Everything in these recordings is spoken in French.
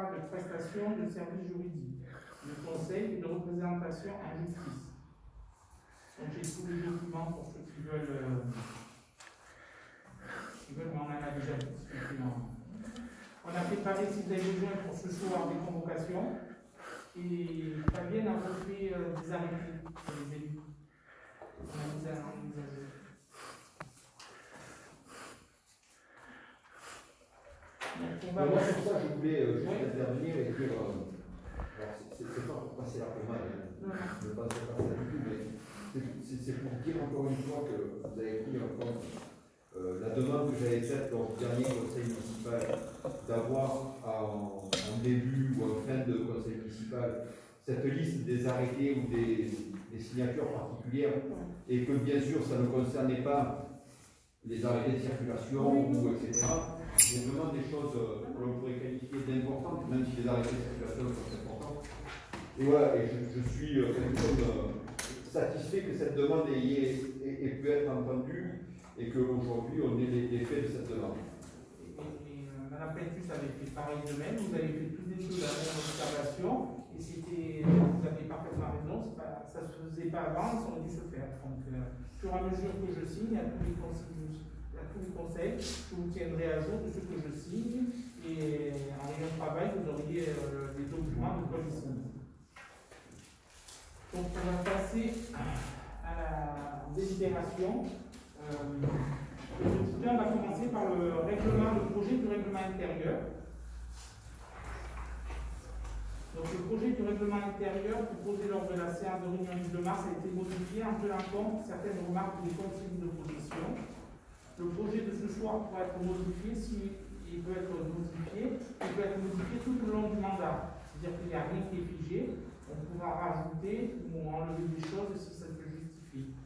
contrat de prestation de services juridiques, de conseil et de représentation en justice. Donc j'ai tous les documents pour ceux qui veulent mais on en a déjà discuté. On a préparé, si vous avez besoin, pour ce soir des convocations. Et Fabienne a refait des arrêtés pour les élus. On a mis à jour. Moi, sur ça, je voulais juste intervenir et dire. C'est pas pour passer l'argument, je ne pensais pas ça du tout, mais c'est pour dire encore une fois que vous avez pris en compte la demande que j'avais faite lors du dernier conseil municipal d'avoir en début ou en fin de conseil municipal cette liste des arrêtés ou des signatures particulières et que bien sûr ça ne concernait pas les arrêtés de circulation ou etc. Mais vraiment des choses que l'on pourrait qualifier d'importantes, même si les arrêtés de circulation sont importants. Et voilà, et je suis satisfait que cette demande ait pu être entendue et qu'aujourd'hui on ait les faits de cette demande. Madame Pentus avait fait pareil de même, vous avez fait tous les deux la même observation, et c'était, vous avez parfaitement raison, ça ne se faisait pas avant, ça aurait dû se faire. Donc, au fur et à mesure que je signe, à tous les conseils, je vous tiendrai à jour de ce que je signe, et en ayant de travail, vous auriez des documents de quoi je signe. Donc, on va passer à la délibération. On va commencer par le projet du règlement intérieur. Donc, le projet du règlement intérieur proposé lors de la séance de réunion du 2 mars a été modifié en tenant compte certaines remarques des conseillers d'opposition. Le projet de ce soir pourra être modifié s'il peut être modifié. Il peut être modifié tout au long du mandat. C'est-à-dire qu'il n'y a rien qui est figé. On pourra rajouter ou enlever des choses si ça se justifie.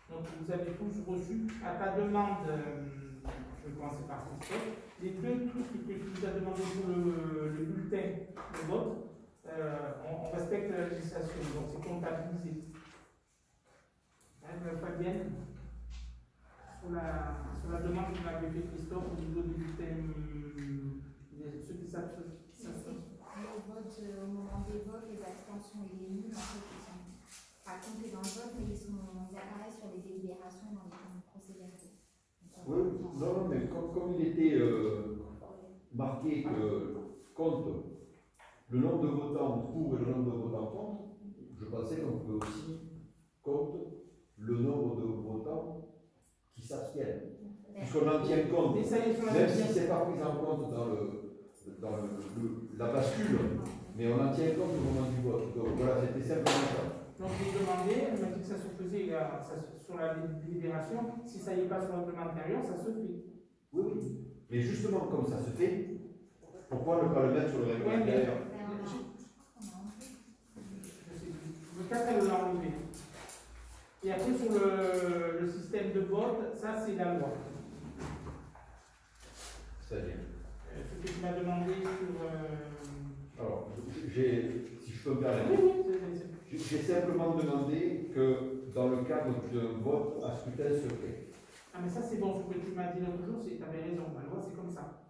Donc vous avez tous reçu, à ta demande, je vais commencer par Christophe, les deux trucs que tu nous as demandé pour le bulletin de vote, on respecte la législation, donc c'est comptabilisé. Fabienne, sur la demande que m'avait fait Christophe au niveau du bulletin, ceux qui s'abstiennent. Le vote au moment des votes, les abstentions et les nuls, en fait, ils sont pas comptés dans le vote, mais ils apparaissent sur les délibérations et dans les procès-verbaux. Oui, non, mais comme il était marqué que compte le nombre de votants pour et le nombre de votants contre, je pensais qu'on pouvait aussi compte le nombre de votants qui s'abstiennent. Puisqu'on en tient compte, même si ce n'est pas pris en compte dans la bascule, mais on en tient compte au moment du vote. Donc voilà, c'était simplement ça. Donc j'ai demandé, elle m'a dit que ça se faisait sur la délibération, si ça n'est pas sur le règlement intérieur, ça se fait. Oui, oui. Mais justement, comme ça se fait, pourquoi ne pas le mettre sur le règlement intérieur? Le 4, elle l'a enlevé. Et après, sur le système de vote, ça c'est la loi. C'est-à-dire ce que tu m'as demandé sur. Alors, si je peux me permettre, j'ai simplement demandé que dans le cadre d'un vote à scrutin secret. Ah, mais ça c'est bon, ce que tu m'as dit l'autre jour, tu avais raison, la loi c'est comme ça.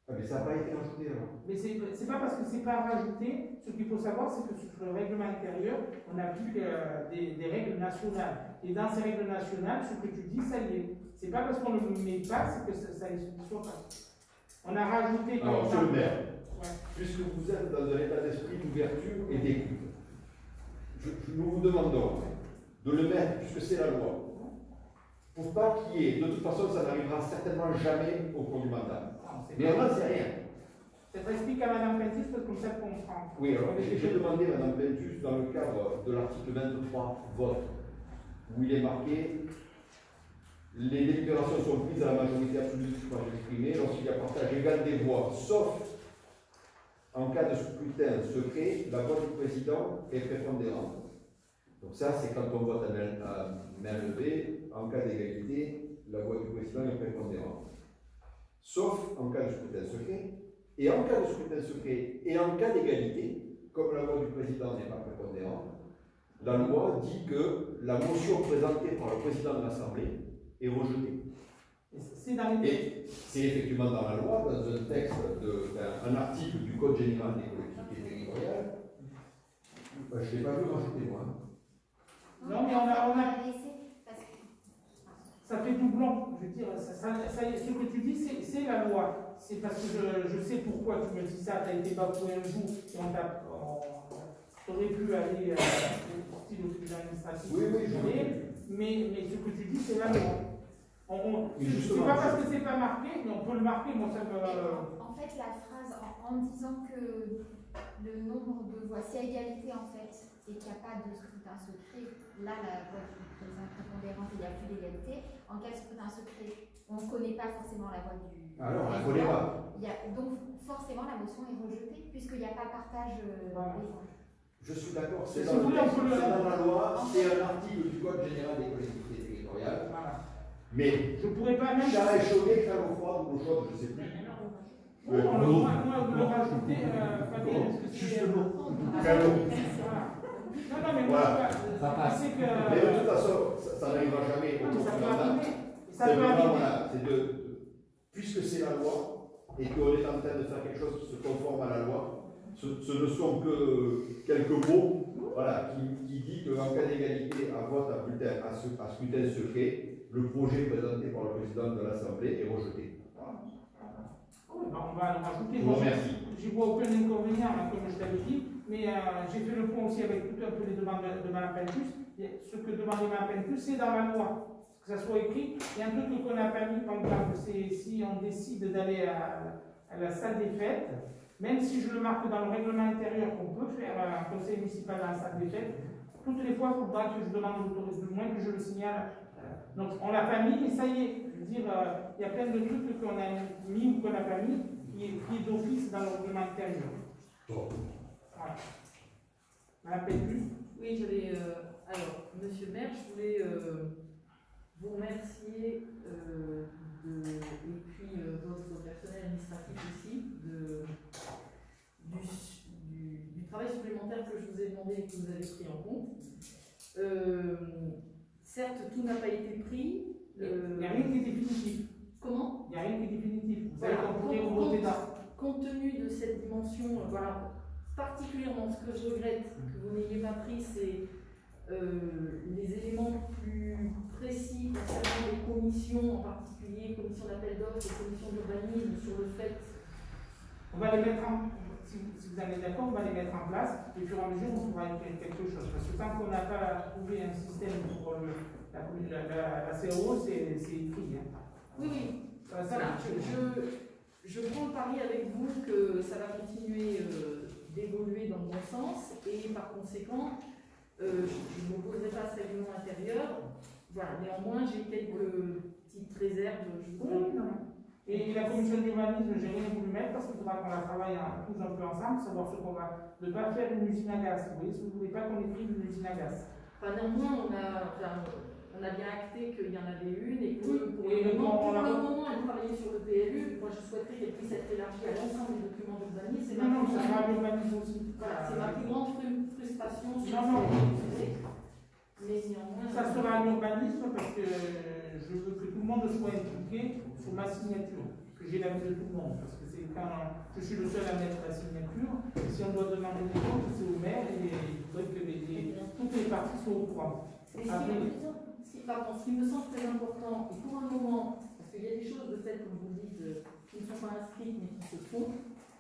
Ah, mais ça n'a pas été rajouté alors. Mais c'est pas parce que c'est pas rajouté, ce qu'il faut savoir c'est que sur le règlement intérieur, on applique des règles nationales. Et dans ces règles nationales, ce que tu dis, ça y est. C'est pas parce qu'on ne le met pas, c'est que ça ne soit pas. On a rajouté. Alors, monsieur le maire, puisque vous êtes dans un état d'esprit d'ouverture et d'écoute, nous vous demandons de le mettre, puisque c'est la loi, pour pas qu'il y ait, de toute façon, ça n'arrivera certainement jamais au cours du mandat. Mais on n'en sait rien. Ça t'explique à Mme Pentus, parce que comme ça qu'on comprend. Oui, alors j'ai demandé à Mme Pentus, dans le cadre de l'article 23, vote, où il est marqué les délibérations sont prises à la majorité absolue du suffrage exprimé lorsqu'il y a partage égal des voix, sauf en cas de scrutin secret, la voix du président est prépondérante. Donc ça, c'est quand on vote à main levée, en cas d'égalité, la voix du président est prépondérante. Sauf en cas de scrutin secret, et en cas de scrutin secret, et en cas d'égalité, comme la voix du président n'est pas prépondérante, la loi dit que la motion présentée par le président de l'Assemblée est rejetée. C'est dans les... Et c'est effectivement dans la loi, dans un texte, un un article du Code général des collectivités territoriales. Je ne l'ai pas vu rajouter, moi. Non, mais on a laissé parce que ça fait doublon. Je veux dire, ce que tu dis, c'est la loi. C'est parce que je sais pourquoi tu me dis ça. Tu as été bafoué un jour et tu aurais pu aller au style au tribunal administratif. Oui, mais ce que tu dis, c'est la loi. C'est Justement, pas parce que c'est pas marqué, mais on peut le marquer. Moi, ça me. En fait, la phrase en disant que le nombre de voix, s'il y a égalité en fait, et qu'il n'y a pas de scrutin secret, là, la voix du président prépondérante, il n'y a plus d'égalité. En cas de scrutin secret, on ne connaît pas forcément la voix du. Alors, on ne la connaît pas. Donc, forcément, la motion est rejetée, puisqu'il n'y a pas partage des voix. Je suis d'accord, c'est dans la loi, c'est un article du Code général des collectivités territoriales. Voilà. Mais je ne pourrais pas même. Charles Chaudet, Charles Froid ou l'eau chaude, je ne sais plus. On le rajouter, justement. Non, mais voilà. Ça passe. Mais de toute façon, ça n'arrivera jamais au puisque c'est la loi et qu'on est en train de faire quelque chose qui se conforme à la loi, ce ne sont que quelques mots voilà, qui dit qu'en cas d'égalité à vote à scrutin secret, le projet présenté par le président de l'Assemblée est rejeté. Voilà. On va le rajouter. Je vous remercie. Je vois aucun inconvénient, comme je t'avais dit, mais j'ai fait le point aussi avec tout un peu les demandes de Mme Pentus. Ce que demandait Mme Pentus, c'est dans la loi, que ça soit écrit. Il y a un truc qu'on n'a pas mis, par exemple, c'est si on décide d'aller à la salle des fêtes, même si je le marque dans le règlement intérieur qu'on peut faire un conseil municipal dans la salle des fêtes, toutes les fois, il faudra que je demande l'autorisation, du moins que je le signale. Donc on l'a pas mis, et ça y est. Je veux dire, il y a plein de trucs qu'on a mis ou qu'on n'a pas mis, qui est d'office dans le règlement intérieur. Voilà. Madame Pétus. Oui, j'avais. Alors, monsieur le maire, je voulais vous remercier et puis votre personnel administratif aussi du travail supplémentaire que je vous ai demandé et que vous avez pris en compte. Certes, tout n'a pas été pris. Il n'y a rien qui est définitif. Comment? Il n'y a rien qui est définitif. Vous savez Voilà. qu'on pourrait voter dans. Compte tenu de cette dimension, voilà, particulièrement ce que je regrette que vous n'ayez pas pris, c'est les éléments plus précis concernant les commissions, en particulier commission d'appel d'offres et commission d'urbanisme, sur le fait. On va les mettre en. Si vous allez d'accord, on va les mettre en place et au fur et à mesure on trouvera quelque chose. Parce que tant qu'on n'a pas trouvé un système pour la CAO, c'est écrit. Hein. Oui, oui. Voilà. Je prends le pari avec vous que ça va continuer d'évoluer dans le bon sens et par conséquent, je ne m'opposerai pas à ce règlement intérieur. Voilà. Néanmoins, j'ai quelques petites réserves. Et la commission d'urbanisme, j'ai rien voulu mettre parce qu'il faudra qu'on la travaille tous un peu ensemble, savoir ce qu'on va. Ne pas faire une usine à gaz. Vous voyez, si vous ne voulez pas qu'on écrive une usine à gaz. Enfin, néanmoins, on a bien acté qu'il y en avait une et que pour le moment, elle travaillait sur le PLU. Moi, je souhaiterais qu'elle puisse être élargie à l'ensemble des documents d'urbanisme. Non, ça sera l'urbanisme aussi. Voilà, c'est ma plus grande frustration. Mais néanmoins. Ça sera l'urbanisme parce que je veux que tout le monde soit impliqué sur ma signature. Que j'ai l'avis de tout le monde. Parce que c'est quand je suis le seul à mettre la signature. Si on doit demander des comptes, c'est au maire et il faudrait que toutes les parties soient au courant. Ce qui me semble très important, et pour un moment, parce qu'il y a des choses de fait, comme vous dites, qui ne sont pas inscrites mais qui se font.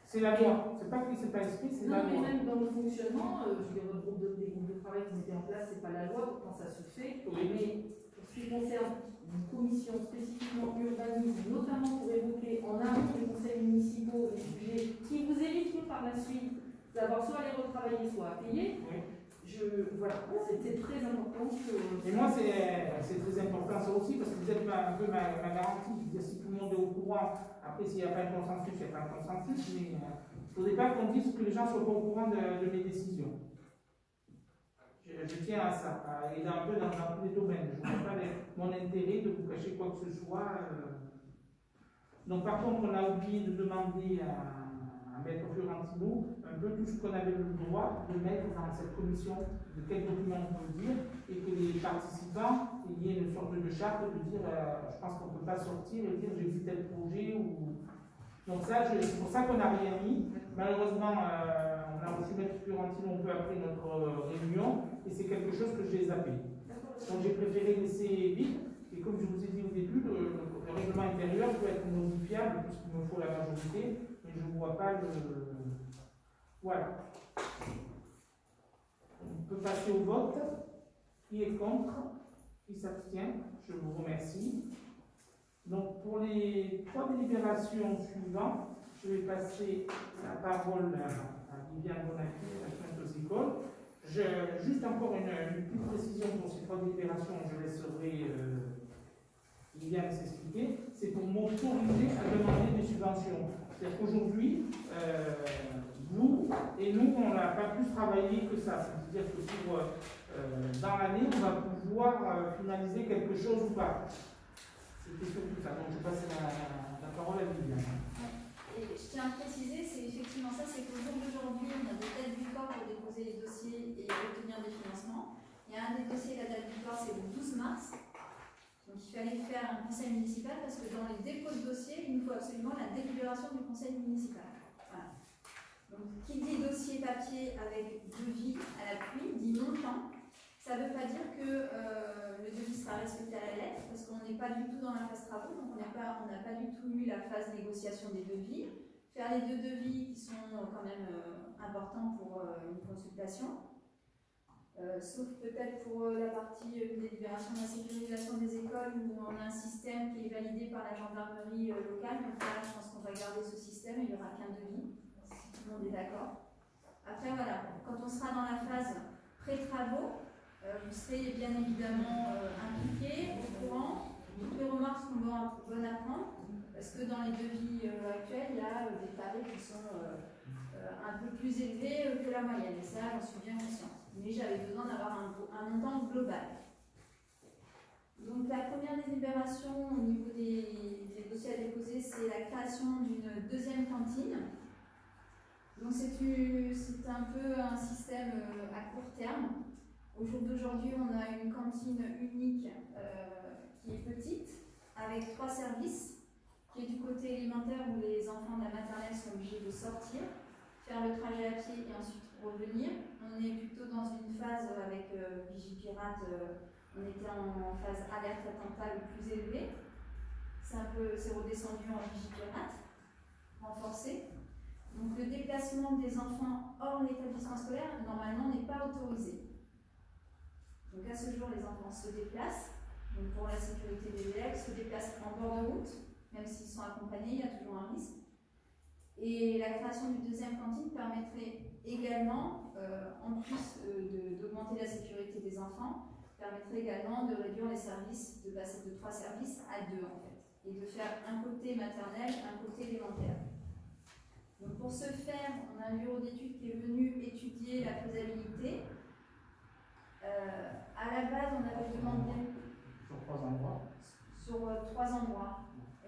C'est la loi. C'est pas que c'est pas inscrit, c'est la loi. Non, mais même dans le fonctionnement, je veux dire, votre groupe des groupes de travail qui mettez en place, c'est pas la loi, pourtant ça se fait. Oui. Mais pour ce qui concerne une commission spécifiquement urbanisme, notamment pour évoquer en amont des conseils municipaux les sujets qui vous éviteront par la suite d'avoir soit à les retravailler, soit à payer. Oui. Voilà, c'était très important que. Et moi, c'est très important ça aussi, parce que vous êtes un peu ma garantie. Si tout le monde est au courant, après, s'il n'y a pas de consensus, il n'y a pas de consensus, mais il ne faudrait pas qu'on dise que les gens ne soient pas au courant de mes décisions. Je tiens à ça, et un peu dans tous les domaines. Je ne vois pas mon intérêt de vous cacher quoi que ce soit. Donc, par contre, on a oublié de demander à Maître Fiorentino un peu tout ce qu'on avait le droit de mettre dans cette commission, de quels documents on peut dire, et que les participants il y ait une sorte de charte de dire je pense qu'on ne peut pas sortir et dire j'ai vu tel projet ou Donc ça, c'est pour ça qu'on n'a rien mis. Malheureusement, on a reçu Maître Fiorentino un peu après notre réunion, et c'est quelque chose que j'ai zappé. Donc j'ai préféré laisser vite, et comme je vous ai dit au début, le règlement intérieur peut être modifiable, puisqu'il me faut la majorité, mais je ne vois pas le... Voilà. On peut passer au vote. Qui est contre? Qui s'abstient? Je vous remercie. Donc pour les 3 délibérations suivantes, je vais passer la parole à Viviane Bonafé, la chef aux écoles. Juste encore une petite précision pour ces 3 délibérations, je laisserai Viviane s'expliquer. C'est pour m'autoriser à demander des subventions. C'est-à-dire qu'aujourd'hui, vous et nous, on n'a pas plus travaillé que ça. C'est-à-dire que pour, dans l'année, on va pouvoir finaliser quelque chose ou pas. C'était surtout ça. Donc je passe la parole à Viviane. Et je tiens à préciser, c'est effectivement ça, c'est qu'au jour d'aujourd'hui, on a des dates butoirs pour déposer les dossiers et obtenir des financements. Il y a un des dossiers, la date butoir, c'est le 12 mars. Donc il fallait faire un conseil municipal parce que dans les dépôts de dossiers, il nous faut absolument la délibération du conseil municipal. Voilà. Donc qui dit dossier papier avec devis à l'appui, dit montant. Ça ne veut pas dire que le devis sera respecté à la lettre, parce qu'on n'est pas du tout dans la phase travaux, donc on n'a pas du tout eu la phase négociation des devis. Faire les 2 devis qui sont quand même importants pour une consultation, sauf peut-être pour la partie délibération de la sécurisation des écoles, où on a un système qui est validé par la gendarmerie locale, donc là je pense qu'on va garder ce système, il n'y aura qu'un devis, si tout le monde est d'accord. Après voilà, quand on sera dans la phase pré-travaux, vous serez bien évidemment impliqués, au courant. Toutes les remarques sont bonnes à prendre, parce que dans les devis actuels, il y a des tarifs qui sont un peu plus élevés que la moyenne, et ça, j'en suis bien consciente. Mais j'avais besoin d'avoir un montant global. Donc la première délibération au niveau des dossiers à déposer, c'est la création d'une 2e cantine. Donc c'est un peu un système à court terme. Au jour d'aujourd'hui, on a une cantine unique qui est petite, avec 3 services, qui est du côté élémentaire où les enfants de la maternelle sont obligés de sortir, faire le trajet à pied et ensuite revenir. On est plutôt dans une phase avec Vigipirate, on était en phase alerte attentat le plus élevé. C'est redescendu en Vigipirate, renforcé. Donc le déplacement des enfants hors l'établissement scolaire, normalement, n'est pas autorisé. Donc à ce jour, les enfants se déplacent, donc pour la sécurité des élèves, se déplacent en bord de route, même s'ils sont accompagnés, il y a toujours un risque. Et la création d'une 2e cantine permettrait également, en plus d'augmenter la sécurité des enfants, permettrait également de réduire les services, de passer de 3 services à 2 en fait, et de faire un côté maternel, un côté élémentaire. Donc pour ce faire, on a un bureau d'études qui est venu étudier la faisabilité. À la base, on avait demandé sur 3 endroits. Sur 3 endroits.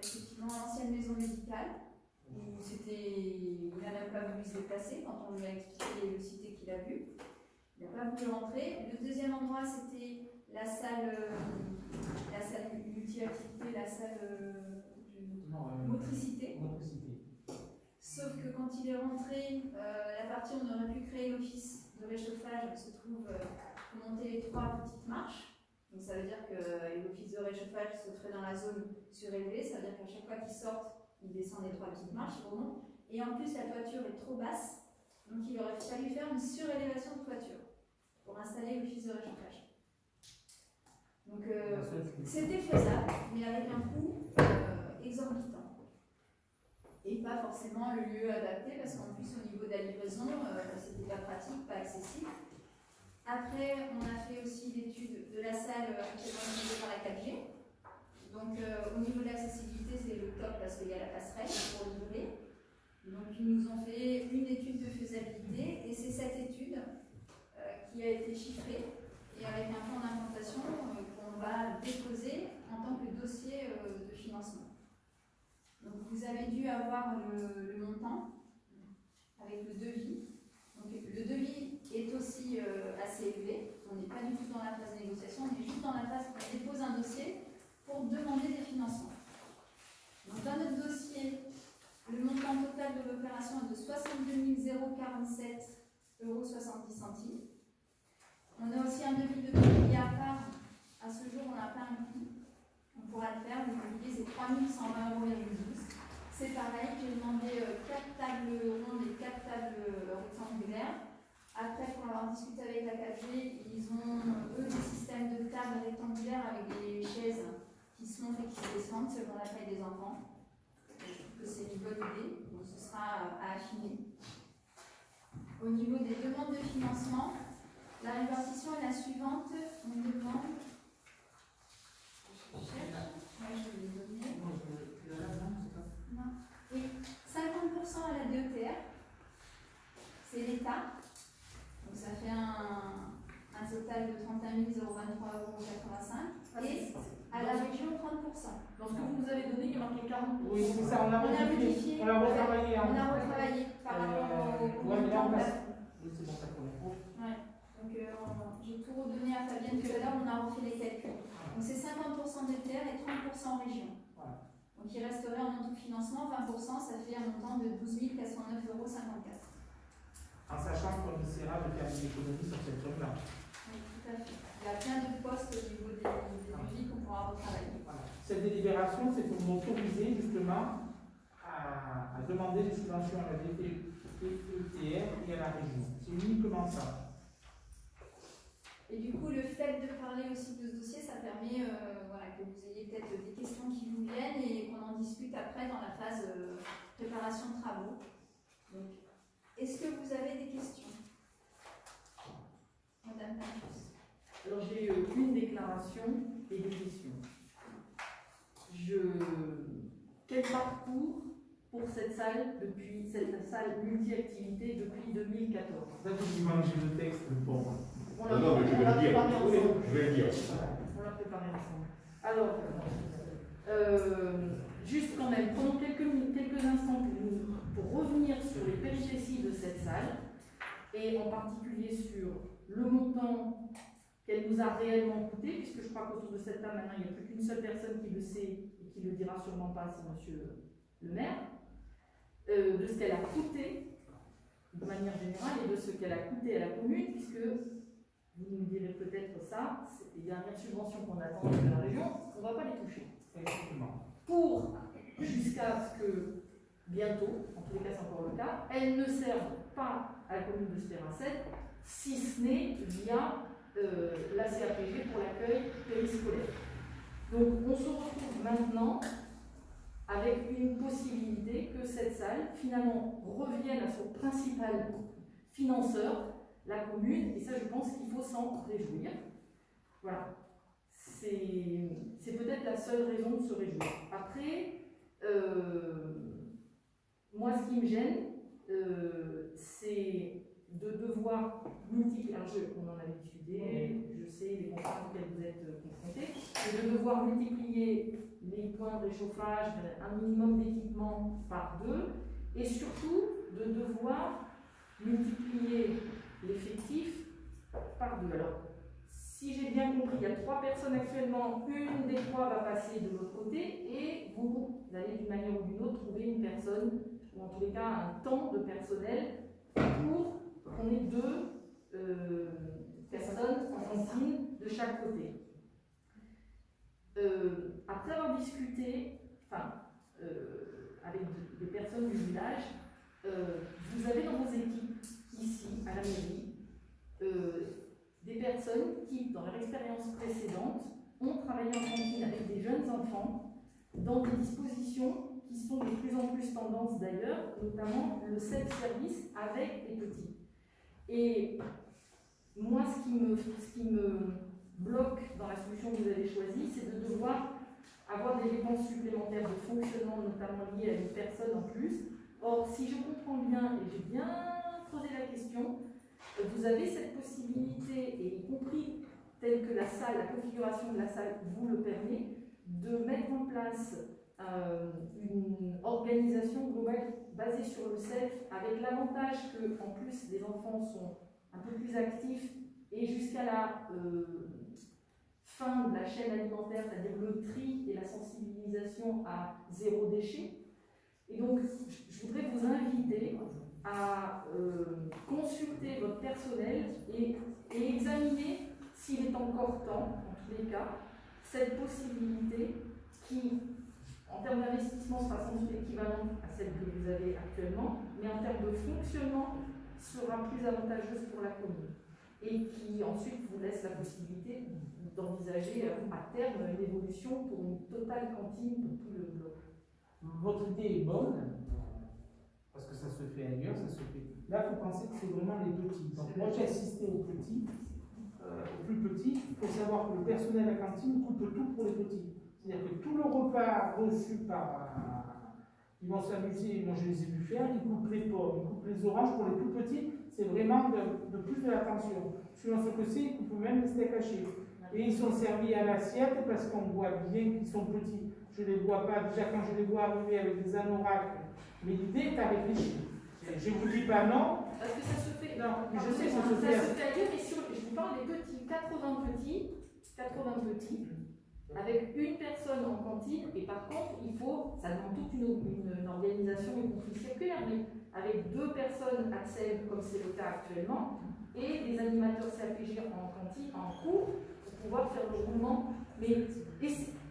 Effectivement, l'ancienne maison médicale, où il n'a même pas voulu se déplacer quand on lui a expliqué le cité qu'il a vu. Il n'a pas voulu rentrer. Le 2e endroit, c'était la salle multi-activité, la salle motricité. Sauf que quand il est rentré, la partie où on aurait pu créer l'office de réchauffage se trouve monter les 3 petites marches. Donc ça veut dire que l'office de réchauffage se ferait dans la zone surélevée. Ça veut dire qu'à chaque fois qu'ils sortent, ils descendent les 3 petites marches, ils remontent. Et en plus, la toiture est trop basse. Donc il aurait fallu faire une surélévation de toiture pour installer l'office de réchauffage. Donc c'était faisable, mais avec un coût exorbitant. Et pas forcément le lieu adapté, parce qu'en plus au niveau de la livraison, c'était pas pratique, pas accessible. Après, on a fait aussi l'étude de la salle actuellement utilisée par la 4G. Donc au niveau de l'accessibilité, c'est le top parce qu'il y a la passerelle pour livrer. Donc ils nous ont fait une étude de faisabilité, et c'est cette étude qui a été chiffrée, et avec un plan d'implantation qu'on va déposer en tant que dossier de financement. Donc vous avez dû avoir le montant avec le devis. Donc le devis est aussi assez élevé. On n'est pas du tout dans la phase de négociation, on est juste dans la phase où on dépose un dossier pour demander des financements. Donc dans notre dossier, Le montant total de l'opération est de 62 047,70 €. On a aussi un devis de mobilier à part. À ce jour, on n'a pas un prix. On pourra le faire. Le mobilier, c'est 3 120,12 €. C'est pareil, j'ai demandé 4 tables rondes et 4 tables rectangulaires. Après, pour avoir discuté avec la 4G, ils ont, eux, des systèmes de tables rectangulaires avec des chaises qui se montent et qui se descendent selon la taille des enfants. Je trouve que c'est une bonne idée, donc ce sera à affiner. Au niveau des demandes de financement, la répartition est la suivante. On demande. Je cherche. Moi, je vais les donner. Non. Oui, 50% à la DETR, c'est l'État. Donc ça fait un total de 31 023,85 €. Et à la région, 30%. Dans ce que vous nous avez donné, il y a marqué 40%. Oui, c'est ça, on a modifié. On a retravaillé. On a retravaillé par rapport au montant. Oui, c'est bon, ça correspond. Ouais. Donc j'ai tout redonné à Fabienne tout à l'heure, on a refait les calculs. Donc c'est 50% DTR et 30% région. Voilà. Donc il resterait en autofinancement 20%, ça fait un montant de 12 409,54 €. En sachant qu'on essaiera de faire des économies sur cette somme-là. Oui, tout à fait. Il y a plein de postes au niveau des budgets qu'on pourra retravailler. Voilà. Cette délibération, c'est pour m'autoriser justement à demander des subventions à la DETR et à la région. C'est uniquement ça. Et du coup, le fait de parler aussi de ce dossier, ça permet voilà, que vous ayez peut-être des questions qui vous viennent et qu'on en discute après dans la phase préparation de travaux. Donc, est-ce que vous avez des questions? Madame Pachus. Alors j'ai une déclaration et des questions. Quel parcours pour cette salle multi-activité depuis 2014? Ça, vous lui mangez le texte, bon. Non, mais je vais le dire. Je vais le dire. On l'a préparé ensemble. Alors, juste quand même, prenons quelques instants pour revenir sur les péripéties de cette salle et en particulier sur le montant qu'elle nous a réellement coûté, puisque je crois qu'autour de cette table maintenant il n'y a plus qu'une seule personne qui le sait et qui le dira sûrement pas, c'est monsieur le maire, de ce qu'elle a coûté de manière générale et de ce qu'elle a coûté à la commune, puisque vous nous direz peut-être ça, c'est les dernières subventions qu'on attend de la région, on ne va pas les toucher. Exactement. Pour, jusqu'à ce que, bientôt, en tous les cas c'est encore le cas, elles ne servent pas à la commune de Spéracet, si ce n'est via la CAPG pour l'accueil périscolaire. Donc on se retrouve maintenant avec une possibilité que cette salle, finalement, revienne à son principal financeur, la commune, et ça je pense qu'il faut s'en réjouir. Voilà. C'est peut-être la seule raison de se réjouir. Après, moi ce qui me gêne, c'est de devoir multiplier, alors on en avait discuté, je sais les contraintes auxquelles vous êtes confrontés, mais de devoir multiplier les points de réchauffage, un minimum d'équipement par 2, et surtout de devoir multiplier l'effectif par 2. Alors, si j'ai bien compris, il y a 3 personnes actuellement, une des 3 va passer de l'autre côté, et vous allez d'une manière ou d'une autre trouver une personne, ou en tous les cas un temps de personnel, pour qu'on ait 2 personnes en cantine de chaque côté. Après avoir discuté, avec des personnes du village, vous avez dans vos équipes, ici, à la mairie, des personnes qui, dans leur expérience précédente, ont travaillé en cantine avec des jeunes enfants dans des dispositions qui sont de plus en plus tendance d'ailleurs, notamment le self-service avec les petits. Et moi, ce qui me bloque dans la solution que vous avez choisie, c'est de devoir avoir des dépenses supplémentaires de fonctionnement, notamment liées à une personne en plus. Or, si je comprends bien, et j'ai bien creusé la question, vous avez cette possibilité, et y compris telle que la salle, la configuration de la salle vous le permet, de mettre en place une organisation globale basée sur le self, avec l'avantage que, en plus, les enfants sont un peu plus actifs et jusqu'à la fin de la chaîne alimentaire, c'est-à-dire le tri et la sensibilisation à 0 déchet, Et donc, je voudrais vous inviter à consulter votre personnel et examiner s'il est encore temps, en tous les cas, cette possibilité qui, en termes d'investissement, sera sans doute équivalente à celle que vous avez actuellement, mais en termes de fonctionnement, sera plus avantageuse pour la commune. Et qui ensuite vous laisse la possibilité d'envisager à terme une évolution pour une totale cantine pour tout le bloc. Votre idée est bonne, parce que ça se fait ailleurs, ça se fait. Là, il faut penser que c'est vraiment les petits. Donc, moi, j'ai assisté aux petits, aux plus petits. Il faut savoir que le personnel à la cantine coupe tout pour les petits. C'est-à-dire que tout le repas reçu par. Ils vont s'amuser, moi je les ai vus faire, ils coupent les pommes, ils coupent les oranges. Pour les tout petits, c'est vraiment de plus de l'attention. Suivant ce que c'est, ils coupent même les steaks hachés. Et ils sont servis à l'assiette parce qu'on voit bien qu'ils sont petits. Je ne les vois pas, déjà quand je les vois arriver avec des anoraks, mais l'idée est à réfléchir. Je ne vous dis pas non. Parce que ça se fait. Non, mais je sais, ça se fait ailleurs, mais je vous parle des petits, 80 petits, avec une personne en cantine, et par contre, ça demande toute une organisation, y compris circulaire, mais avec 2 personnes accès, comme c'est le cas actuellement, et des animateurs CAPG en cantine, en cours, pour pouvoir faire le roulement. Mais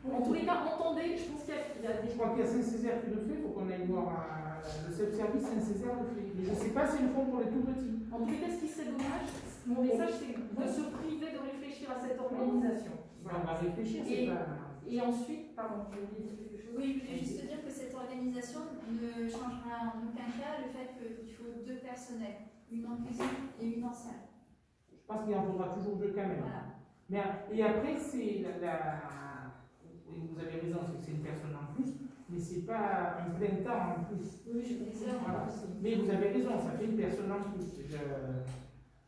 en tous les cas, entendez, je pense qu'il y a des. Je crois qu'il y a Saint-Césaire qui le fait, il faut qu'on aille voir le self-service Saint-Césaire le fait. Mais je ne sais pas si ils le font pour les tout petits. En tous les cas, ce qui serait dommage, mon message, c'est de se priver de réfléchir à cette organisation. On va réfléchir, c'est pas. Et ensuite, pardon, je voulais dire quelque chose. Oui, je voulais juste dire que cette organisation ne changera en aucun cas le fait qu'il faut 2 personnels, une en cuisine et une en salle. Je pense qu'il en faudra toujours 2 quand même. Voilà. Mais, et après, c'est vous avez raison, c'est que c'est une personne en plus, mais c'est pas un plein temps en plus. Oui, je des heures Voilà. aussi. Mais vous avez raison, ça fait une personne en plus.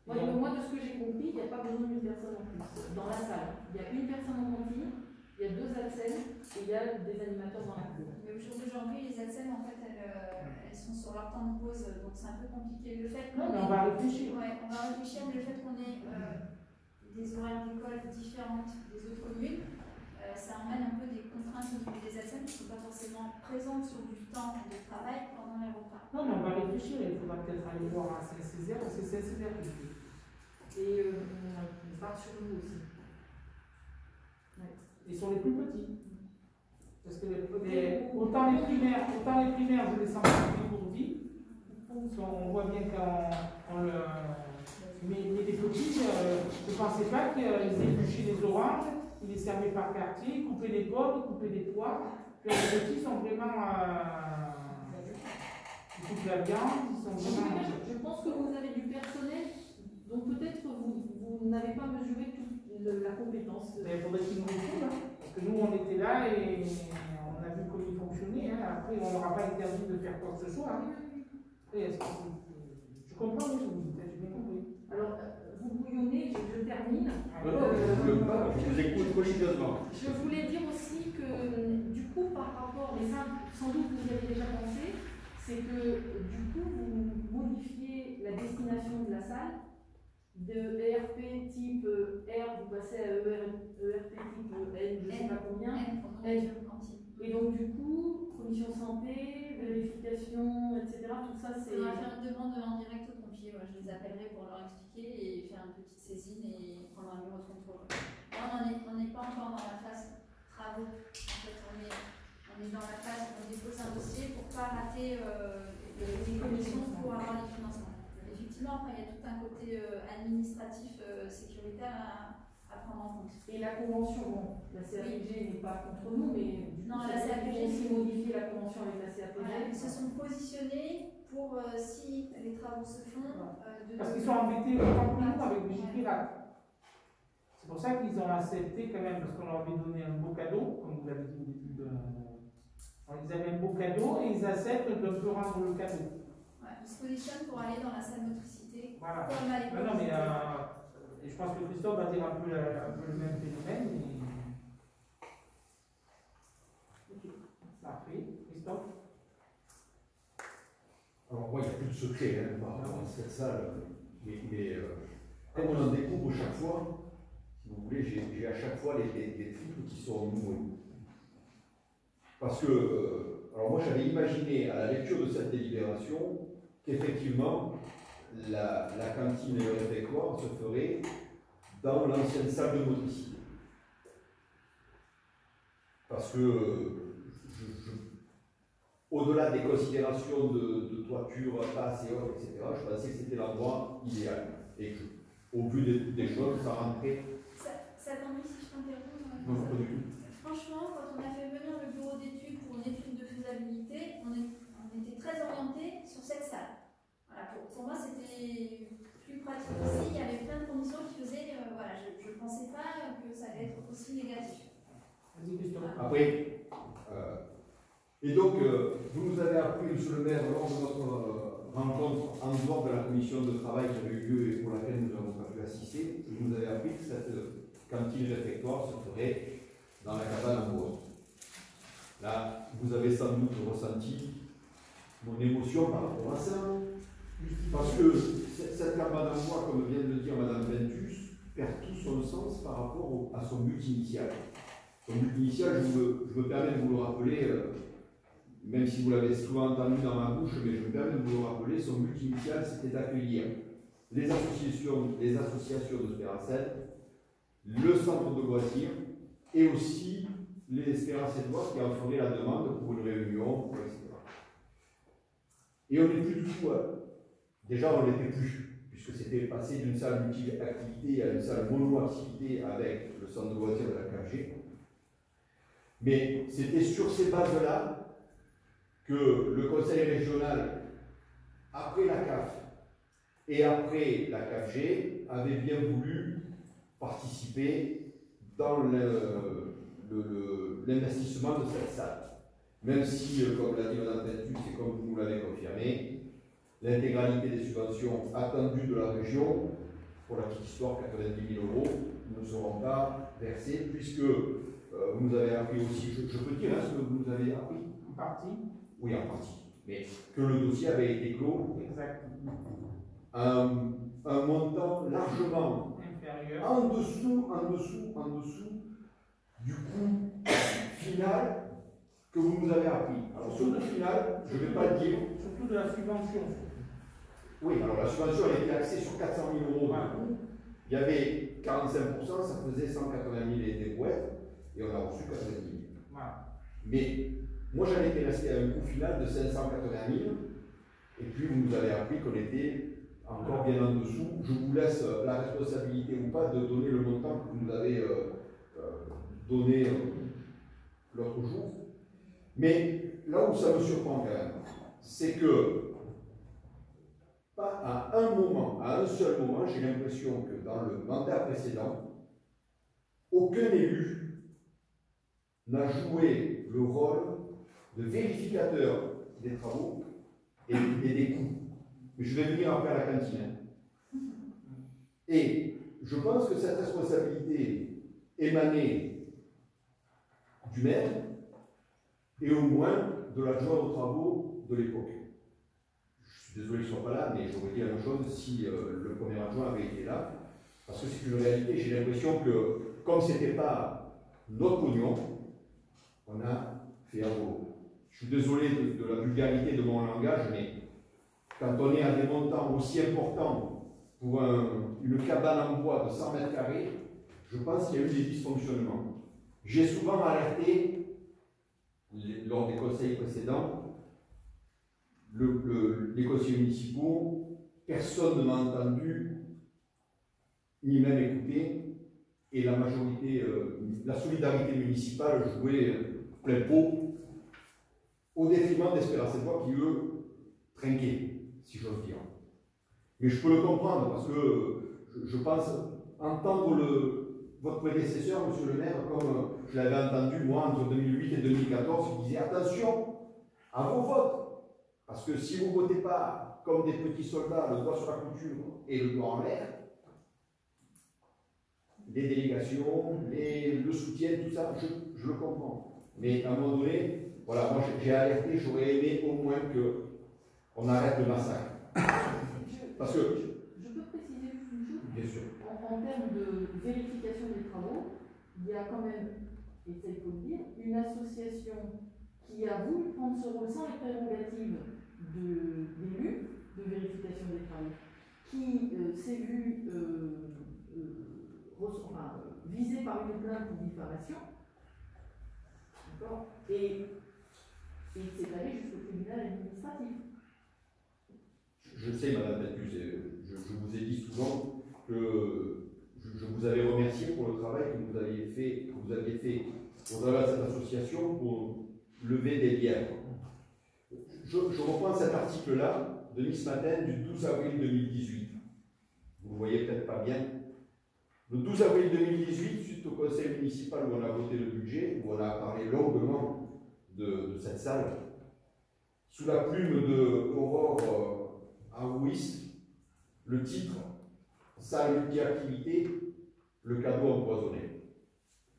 Moi, de ce que j'ai compris, il n'y a pas besoin d'une personne en plus. Dans la salle, il y a une personne en cantine, il y a 2 ATSEM et il y a des animateurs dans la cour. Mais au jour d'aujourd'hui, les ATSEM, en fait, elles sont sur leur temps de pause, donc c'est un peu compliqué. Le fait Non, mais on va réfléchir. Ouais, on va réfléchir, mais le fait qu'on ait des horaires d'école différentes des autres communes, ça emmène un peu des contraintes au niveau des ATSEM qui ne sont pas forcément présentes sur du temps de travail pendant les repas. Non, mais on va réfléchir, il faudra peut-être aller voir à Saint-Césaire, parce que c'est Saint-Césaire qui le fait. Et on part sur nous aussi. Ouais. Et sur les plus petits. Parce que autant les primaires, je les sens dégourdis. On voit bien qu'on le. Mais les petits, je ne pensais pas qu'ils épluchaient les oranges, ils les servaient par quartier, coupaient les pommes, coupaient les pois. Puis les petits sont vraiment. Ils coupent la viande, ils sont vraiment. Je pense que vous avez du personnel, donc peut-être vous n'avez pas mesuré toute la compétence. Il faudrait qu'ils nous le trouvent, parce que nous on était là et on a vu comment ils fonctionnaient. Hein. Après, on leur a pas interdit de faire quoi que ce soit. Hein. Après, je comprends ce que vous dites, j'ai bien compris. Alors, vous bouillonnez, je termine. Je vous écoute religieusement. Je voulais dire aussi que, du coup, par rapport, mais ça, sans doute vous y avez déjà pensé, c'est que, du coup, vous modifiez la destination de la salle. De ERP type R, vous passez à ERP type N, je ne sais pas combien. N. Et donc, du coup, commission santé, vérification, etc., tout ça, c'est. On va faire une demande en direct au pompier. Ouais, je les appellerai pour leur expliquer et faire une petite saisine et prendre un numéro de contrôle. Là, on n'est pas encore dans la phase travaux. En fait, on est dans la phase où on dépose un dossier pour ne pas rater les commissions pour avoir les financements. Effectivement, après, il y a tout un côté administratif, sécuritaire à prendre en compte. Et la convention, bon, la CAPG n'est pas contre nous, mais du non, coup, la CAPG aussi modifier la convention avec la CAPG. Voilà, ils se sont positionnés pour, si les travaux se font, parce qu'ils sont embêtés autant que nous avec des pirates. C'est pour ça qu'ils ont accepté quand même, parce qu'on leur avait donné un beau cadeau, comme vous l'avez dit au début de. Ils avaient un beau cadeau et ils acceptent de peu rendre le cadeau. Ils se positionnent pour aller dans la salle motricité. Voilà. Comme à l'époque. Non, mais et je pense que Christophe va dire un peu le même phénomène. Mais... Ok, parfait. Christophe? Alors, moi, il n'y a plus de secret hein, par rapport à cette salle. Mais comme on en découvre chaque fois, si vous voulez, j'ai à chaque fois des filtres qui sont nouveaux. Parce que, alors moi j'avais imaginé à la lecture de cette délibération qu'effectivement la cantine et le réfectoire se ferait dans l'ancienne salle de motricité. Parce que au-delà des considérations de toiture, passe et autres, etc., je pensais que c'était l'endroit idéal. Et que, au vu des choses, ça rentrait. Ça t'ennuie si je t'interromps? Non, pas du tout. Franchement, quand on a fait venir le bureau d'études pour une étude de faisabilité, on était très orienté sur cette salle. Voilà, pour moi, c'était plus pratique aussi. Il y avait plein de conditions qui faisaient. Voilà, je ne pensais pas que ça allait être aussi négatif. Après, et donc, vous nous avez appris, monsieur le maire, lors de notre rencontre en dehors de la commission de travail qui avait eu lieu et pour laquelle nous n'avons pas pu assister, vous nous avez appris que cette cantine réfectoire se ferait dans la cabane en bois. Là, vous avez sans doute ressenti mon émotion par rapport à ça, parce que cette cabane en bois, comme vient de le dire Madame Ventus, perd tout son sens par rapport à son but initial. Son but initial, je me permets de vous le rappeler, même si vous l'avez souvent entendu dans ma bouche, mais je me permets de vous le rappeler, son but initial, c'était d'accueillir les associations de Spéracène, le centre de loisirs, et aussi les Spéracènois qui en feraient la demande pour une réunion, etc. Et on n'est plus du tout, déjà on n'était plus, puisque c'était passé d'une salle multi-activité à une salle mono-activité avec le centre de loisirs de la KG. Mais c'était sur ces bases-là que le conseil régional, après la CAF et après la KG, avait bien voulu participer dans l'investissement de cette salle. Même si, comme l'a dit Mme Ventus et comme vous l'avez confirmé, l'intégralité des subventions attendues de la région, pour la petite histoire, 90 000 €, ne seront pas versées, puisque vous nous avez appris aussi, je peux dire ce que vous nous avez appris? En partie. Oui, en partie. Mais que le dossier avait été clos. Exactement. Un montant largement inférieur, en dessous du coût final que vous nous avez appris. Alors, ce coût final, je ne vais pas le dire. Surtout de la subvention. Oui, alors la subvention elle était axée sur 400 000 € d'un coup. Il y avait 45%, ça faisait 180 000 et des brouettes, et on a reçu 90 000. Voilà. Mais moi j'en étais resté à un coût final de 580 000, et puis vous nous avez appris qu'on était encore bien en dessous. Je vous laisse la responsabilité ou pas de donner le montant que vous nous avez donné l'autre jour. Mais là où ça me surprend quand même, c'est que pas à un moment, à un seul moment, j'ai l'impression que dans le mandat précédent, aucun élu n'a joué le rôle de vérificateur des travaux et des coûts. Mais je vais venir après à la cantine. Et je pense que cette responsabilité émanait du maire et au moins de l'adjoint aux travaux de l'époque. Je suis désolé que je ne sois pas là, mais j'aurais dit la même chose si le premier adjoint avait été là, parce que c'est une réalité. J'ai l'impression que, comme ce n'était pas notre pognon, on a fait un boulot. Je suis désolé de la vulgarité de mon langage, mais quand on est à des montants aussi importants pour une cabane en bois de 100 mètres carrés, je pense qu'il y a eu des dysfonctionnements. J'ai souvent alerté, lors des conseils précédents, les conseillers municipaux, personne ne m'a entendu, ni même écouté, et la majorité, la solidarité municipale jouait plein pot, au détriment des Spéracénois qui, eux, trinquaient, si j'ose dire. Mais je peux le comprendre, parce que je pense entendre votre prédécesseur, monsieur le maire, comme je l'avais entendu, moi, entre 2008 et 2014, qui disait attention à vos votes. Parce que si vous ne votez pas comme des petits soldats, le doigt sur la couture et le doigt en l'air, les délégations, le soutien, tout ça, je le comprends. Mais à un moment donné, voilà, moi j'ai alerté, j'aurais aimé au moins qu'on arrête le massacre. Parce que. Je peux préciser juste une chose? Bien sûr. En termes de vérification des travaux, il y a quand même, et ça il faut le dire, une association qui a voulu prendre ce rôle sans les prérogatives d'élu, de vérification des travaux, qui s'est vu visé par une plainte pour diffamation, et il s'est allé jusqu'au tribunal administratif. Je sais, Madame Petrus, je vous ai dit souvent que je vous avais remercié pour le travail que vous aviez fait au travers de cette association pour lever des liens. Je reprends cet article-là de Nice Matin du 12 avril 2018. Vous ne voyez peut-être pas bien. Le 12 avril 2018, suite au conseil municipal où on a voté le budget, où on a parlé longuement de cette salle, sous la plume de Aurore Arouis, le titre « Salle multi-activité, le cadeau empoisonné ».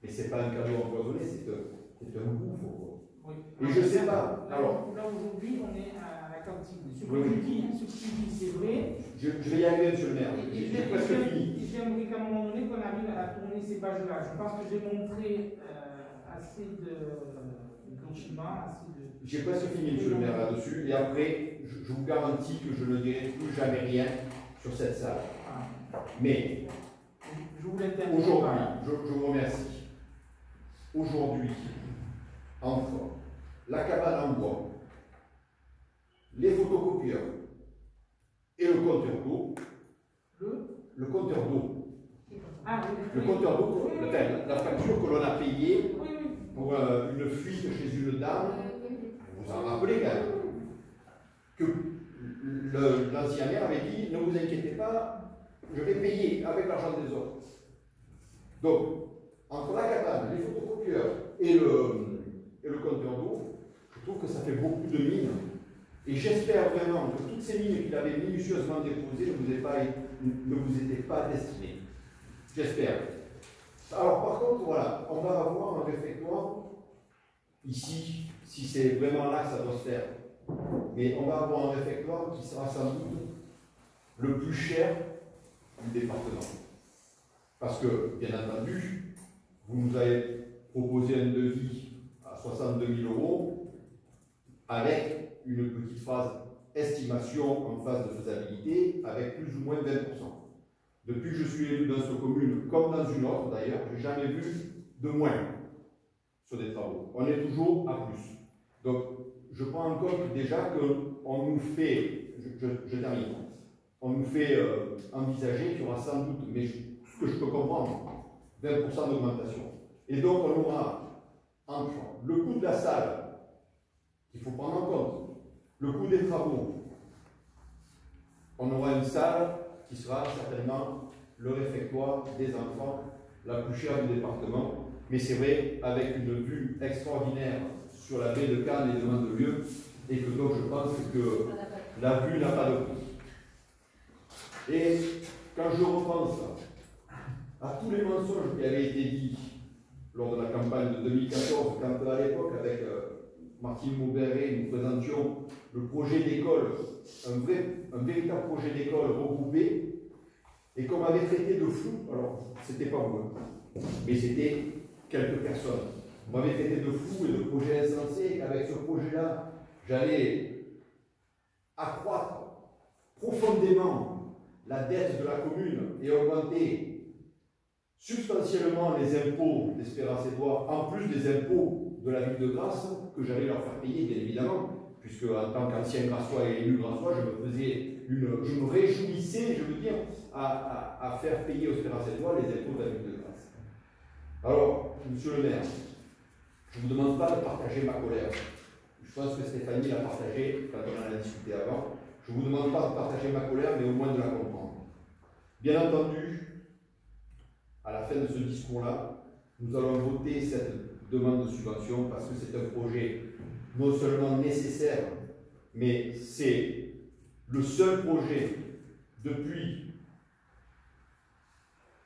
Mais ce n'est pas un cadeau empoisonné, c'est un gouffre. Oui. Et je ne sais pas. Alors, là aujourd'hui, on est à la cantine. Ce que oui. tu dis, c'est vrai. Je vais y arriver, monsieur le maire. J'ai presque fini. J'aimerais qu'à un moment donné, qu'on arrive à tourner ces pages-là. Je pense que j'ai montré assez de documents, assez de. J'ai presque fini, monsieur le maire, là-dessus. Et après, je vous garantis que je ne dirai plus jamais rien sur cette salle. Ah. Mais aujourd'hui, je vous remercie. Aujourd'hui, entre la cabane en bois, les photocopieurs et le compteur d'eau, le compteur d'eau, le compteur d'eau, la facture que l'on a payée pour une fuite chez une dame, vous vous en rappelez quand même, que l'ancien maire avait dit, ne vous inquiétez pas, je vais payer avec l'argent des autres. Donc, entre la cabane, les photocopieurs et le compteur d'eau, je trouve que ça fait beaucoup de mines. Et j'espère vraiment que toutes ces mines qu'il avait minutieusement déposées ne vous étaient pas destinées. J'espère. Alors par contre, voilà, on va avoir un réfectoire ici, si c'est vraiment là que ça doit se faire. Mais on va avoir un réfectoire qui sera sans doute le plus cher du département. Parce que, bien entendu, vous nous avez proposé un devis à 62 000 € avec une petite phase estimation en phase de faisabilité avec plus ou moins 20%. Depuis que je suis élu dans cette commune, comme dans une autre d'ailleurs, je n'ai jamais vu de moins sur des travaux. On est toujours à plus. Donc, je prends en compte déjà qu'on nous fait, je termine, on nous fait envisager qu'il y aura sans doute, mais ce que je peux comprendre, 20% d'augmentation. Et donc, on aura entre le coût de la salle, qu'il faut prendre en compte, le coût des travaux, on aura une salle qui sera certainement le réfectoire des enfants la plus chère du département, mais c'est vrai, avec une vue extraordinaire sur la baie de Cannes et de Mandelieu, et que donc je pense que la vue n'a pas de prix. Et quand je repense à tous les mensonges qui avaient été dits lors de la campagne de 2014, quand à l'époque, avec Martine Mauberet, nous présentions le projet d'école, un véritable projet d'école regroupé, et qu'on m'avait traité de fou, alors c'était pas vous, mais c'était quelques personnes. On m'avait traité de fou et de projet insensé, et qu'avec ce projet-là, j'allais accroître profondément la dette de la commune et augmenter substantiellement les impôts d'Espérance Édouard, en plus des impôts de la ville de Grasse, que j'allais leur faire payer, bien évidemment, puisque en tant qu'ancien Grassois et élu Grassois, je me réjouissais, je veux dire, à faire payer aux Espérance Édouard les impôts de la ville de Grasse. Alors, monsieur le maire, je ne vous demande pas de partager ma colère. Je pense que Stéphanie l'a partagée quand on en a discuté avant. Je ne vous demande pas de partager ma colère, mais au moins de la comprendre. Bien entendu, à la fin de ce discours-là, nous allons voter cette demande de subvention parce que c'est un projet non seulement nécessaire, mais c'est le seul projet depuis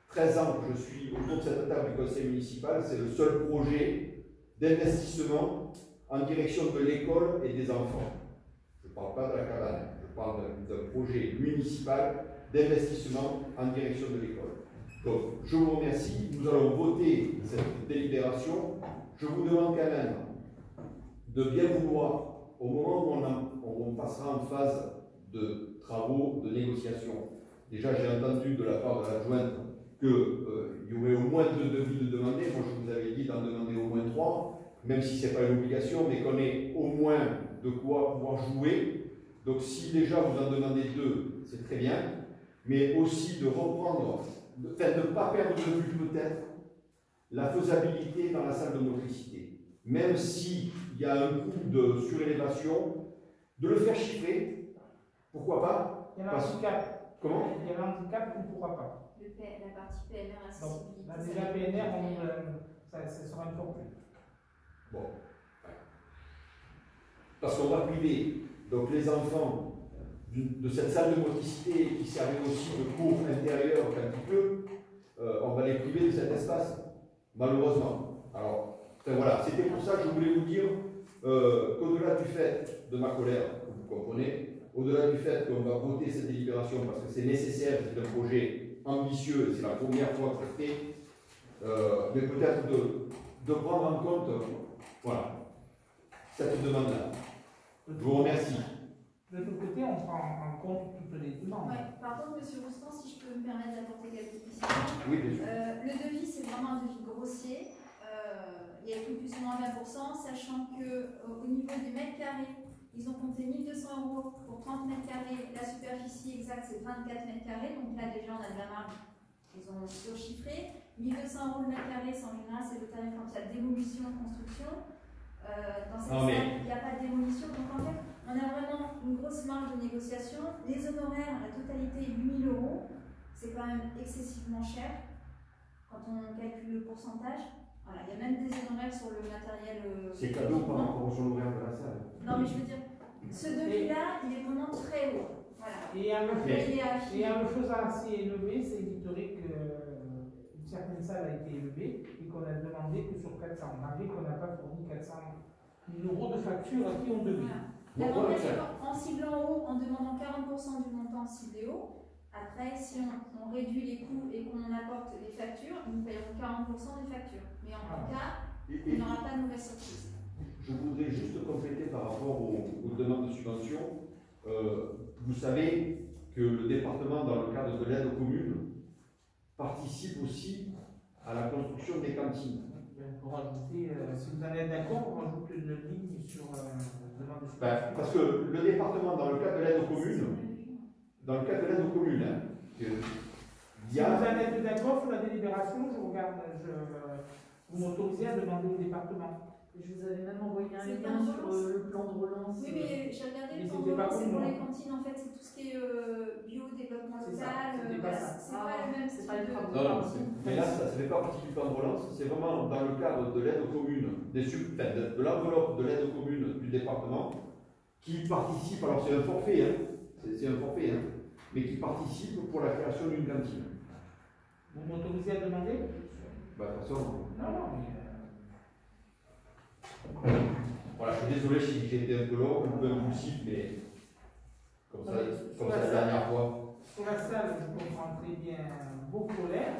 13 ans que je suis autour de cette table du conseil municipal, c'est le seul projet d'investissement en direction de l'école et des enfants. Je ne parle pas de la cabane, je parle d'un projet municipal d'investissement en direction de l'école. Donc, je vous remercie. Nous allons voter cette délibération. Je vous demande quand même de bien vouloir, au moment où on passera en phase de travaux, de négociation. Déjà, j'ai entendu de la part de l'adjointe qu'il y aurait au moins 2 devis de demander. Moi, je vous avais dit d'en demander au moins 3, même si ce n'est pas une obligation, mais qu'on ait au moins de quoi pouvoir jouer. Donc, si déjà vous en demandez 2, c'est très bien, mais aussi de reprendre, de ne pas perdre de vue peut-être la faisabilité dans la salle de motricité. Même s'il y a un coût de surélévation, de le faire chiffrer, pourquoi pas? Il y a l'handicap. Comment? Il y a l'handicap, on ne pourra pas. La partie PNR, accessibilité. Donc, déjà PNR, ça sera une fortune. Bon. Parce qu'on va priver donc les enfants de cette salle de motricité qui servait aussi de cours intérieur quand il pleut, on va les priver de cet espace, malheureusement. Alors, enfin, voilà, c'était pour ça que je voulais vous dire qu'au-delà du fait de ma colère, vous comprenez, au-delà du fait qu'on va voter cette délibération parce que c'est nécessaire, c'est un projet ambitieux, c'est la première fois que c'est fait, mais peut-être de prendre en compte voilà, cette demande-là. Je vous remercie. De l'autre côté, on prend en compte toutes les demandes. Ouais. Par contre, M. Roustan, si je peux me permettre d'apporter quelques précisions. Oui, bien sûr. Le devis, c'est vraiment un devis grossier. Il y a plus ou moins 20%, sachant qu'au niveau du mètre carré, ils ont compté 1 200 € pour 30 mètres carrés. La superficie exacte, c'est 24 mètres carrés. Donc là, déjà, on a de la marge. Ils ont surchiffré. 1 200 € le mètre carré, c'est en général, c'est le tarif quand il y a démolition, construction. Dans cette salle, il n'y a pas de démolition. Donc en fait, on a vraiment une grosse marge de négociation. Les honoraires, la totalité, 8 000 €. C'est quand même excessivement cher quand on calcule le pourcentage. Voilà, il y a même des honoraires sur le matériel. C'est cadeau par rapport aux honoraires de la salle. Non, mais je veux dire, ce devis-là, il est vraiment très haut. Voilà. Et en le faisant assez élevé, c'est historique qu'une certaine salle a été élevée et qu'on a demandé que sur 400, malgré qu'on n'a pas fourni 400 000 € de facture à qui on devait. Voilà. En ciblant haut, en demandant 40% du montant ciblé haut. Après, si on réduit les coûts et qu'on apporte les factures, nous payerons 40% des factures. Mais en tout cas, il n'y aura pas de mauvaise surprise. Je voudrais juste compléter par rapport aux demandes de subvention. Vous savez que le département, dans le cadre de l'aide aux communes, participe aussi à la construction des cantines. Pour ajouter, si vous en êtes d'accord, on rajoute une ligne sur la demande de subvention. Parce que le département, dans le cadre de l'aide aux communes, si vous en êtes d'accord sur la délibération, vous m'autorisez à demander au département. Je vous avais même envoyé un lien sur le plan de relance. Oui, mais j'ai regardé le plan de relance, c'est pour les cantines, en fait, c'est tout ce qui est bio, développement local, c'est pas le même style de... Non, mais là, ça ne fait pas partie du plan de relance, c'est vraiment dans le cadre de l'aide aux communes, de l'enveloppe de l'aide aux communes du département, qui participe, alors c'est un forfait, mais qui participe pour la création d'une cantine. Vous m'autorisez à demander? De toute façon... Non, mais... Voilà, je suis désolé si j'ai été un peu long, un peu impulsif, mais comme ça la dernière fois. Sur la salle, je comprends très bien vos colères,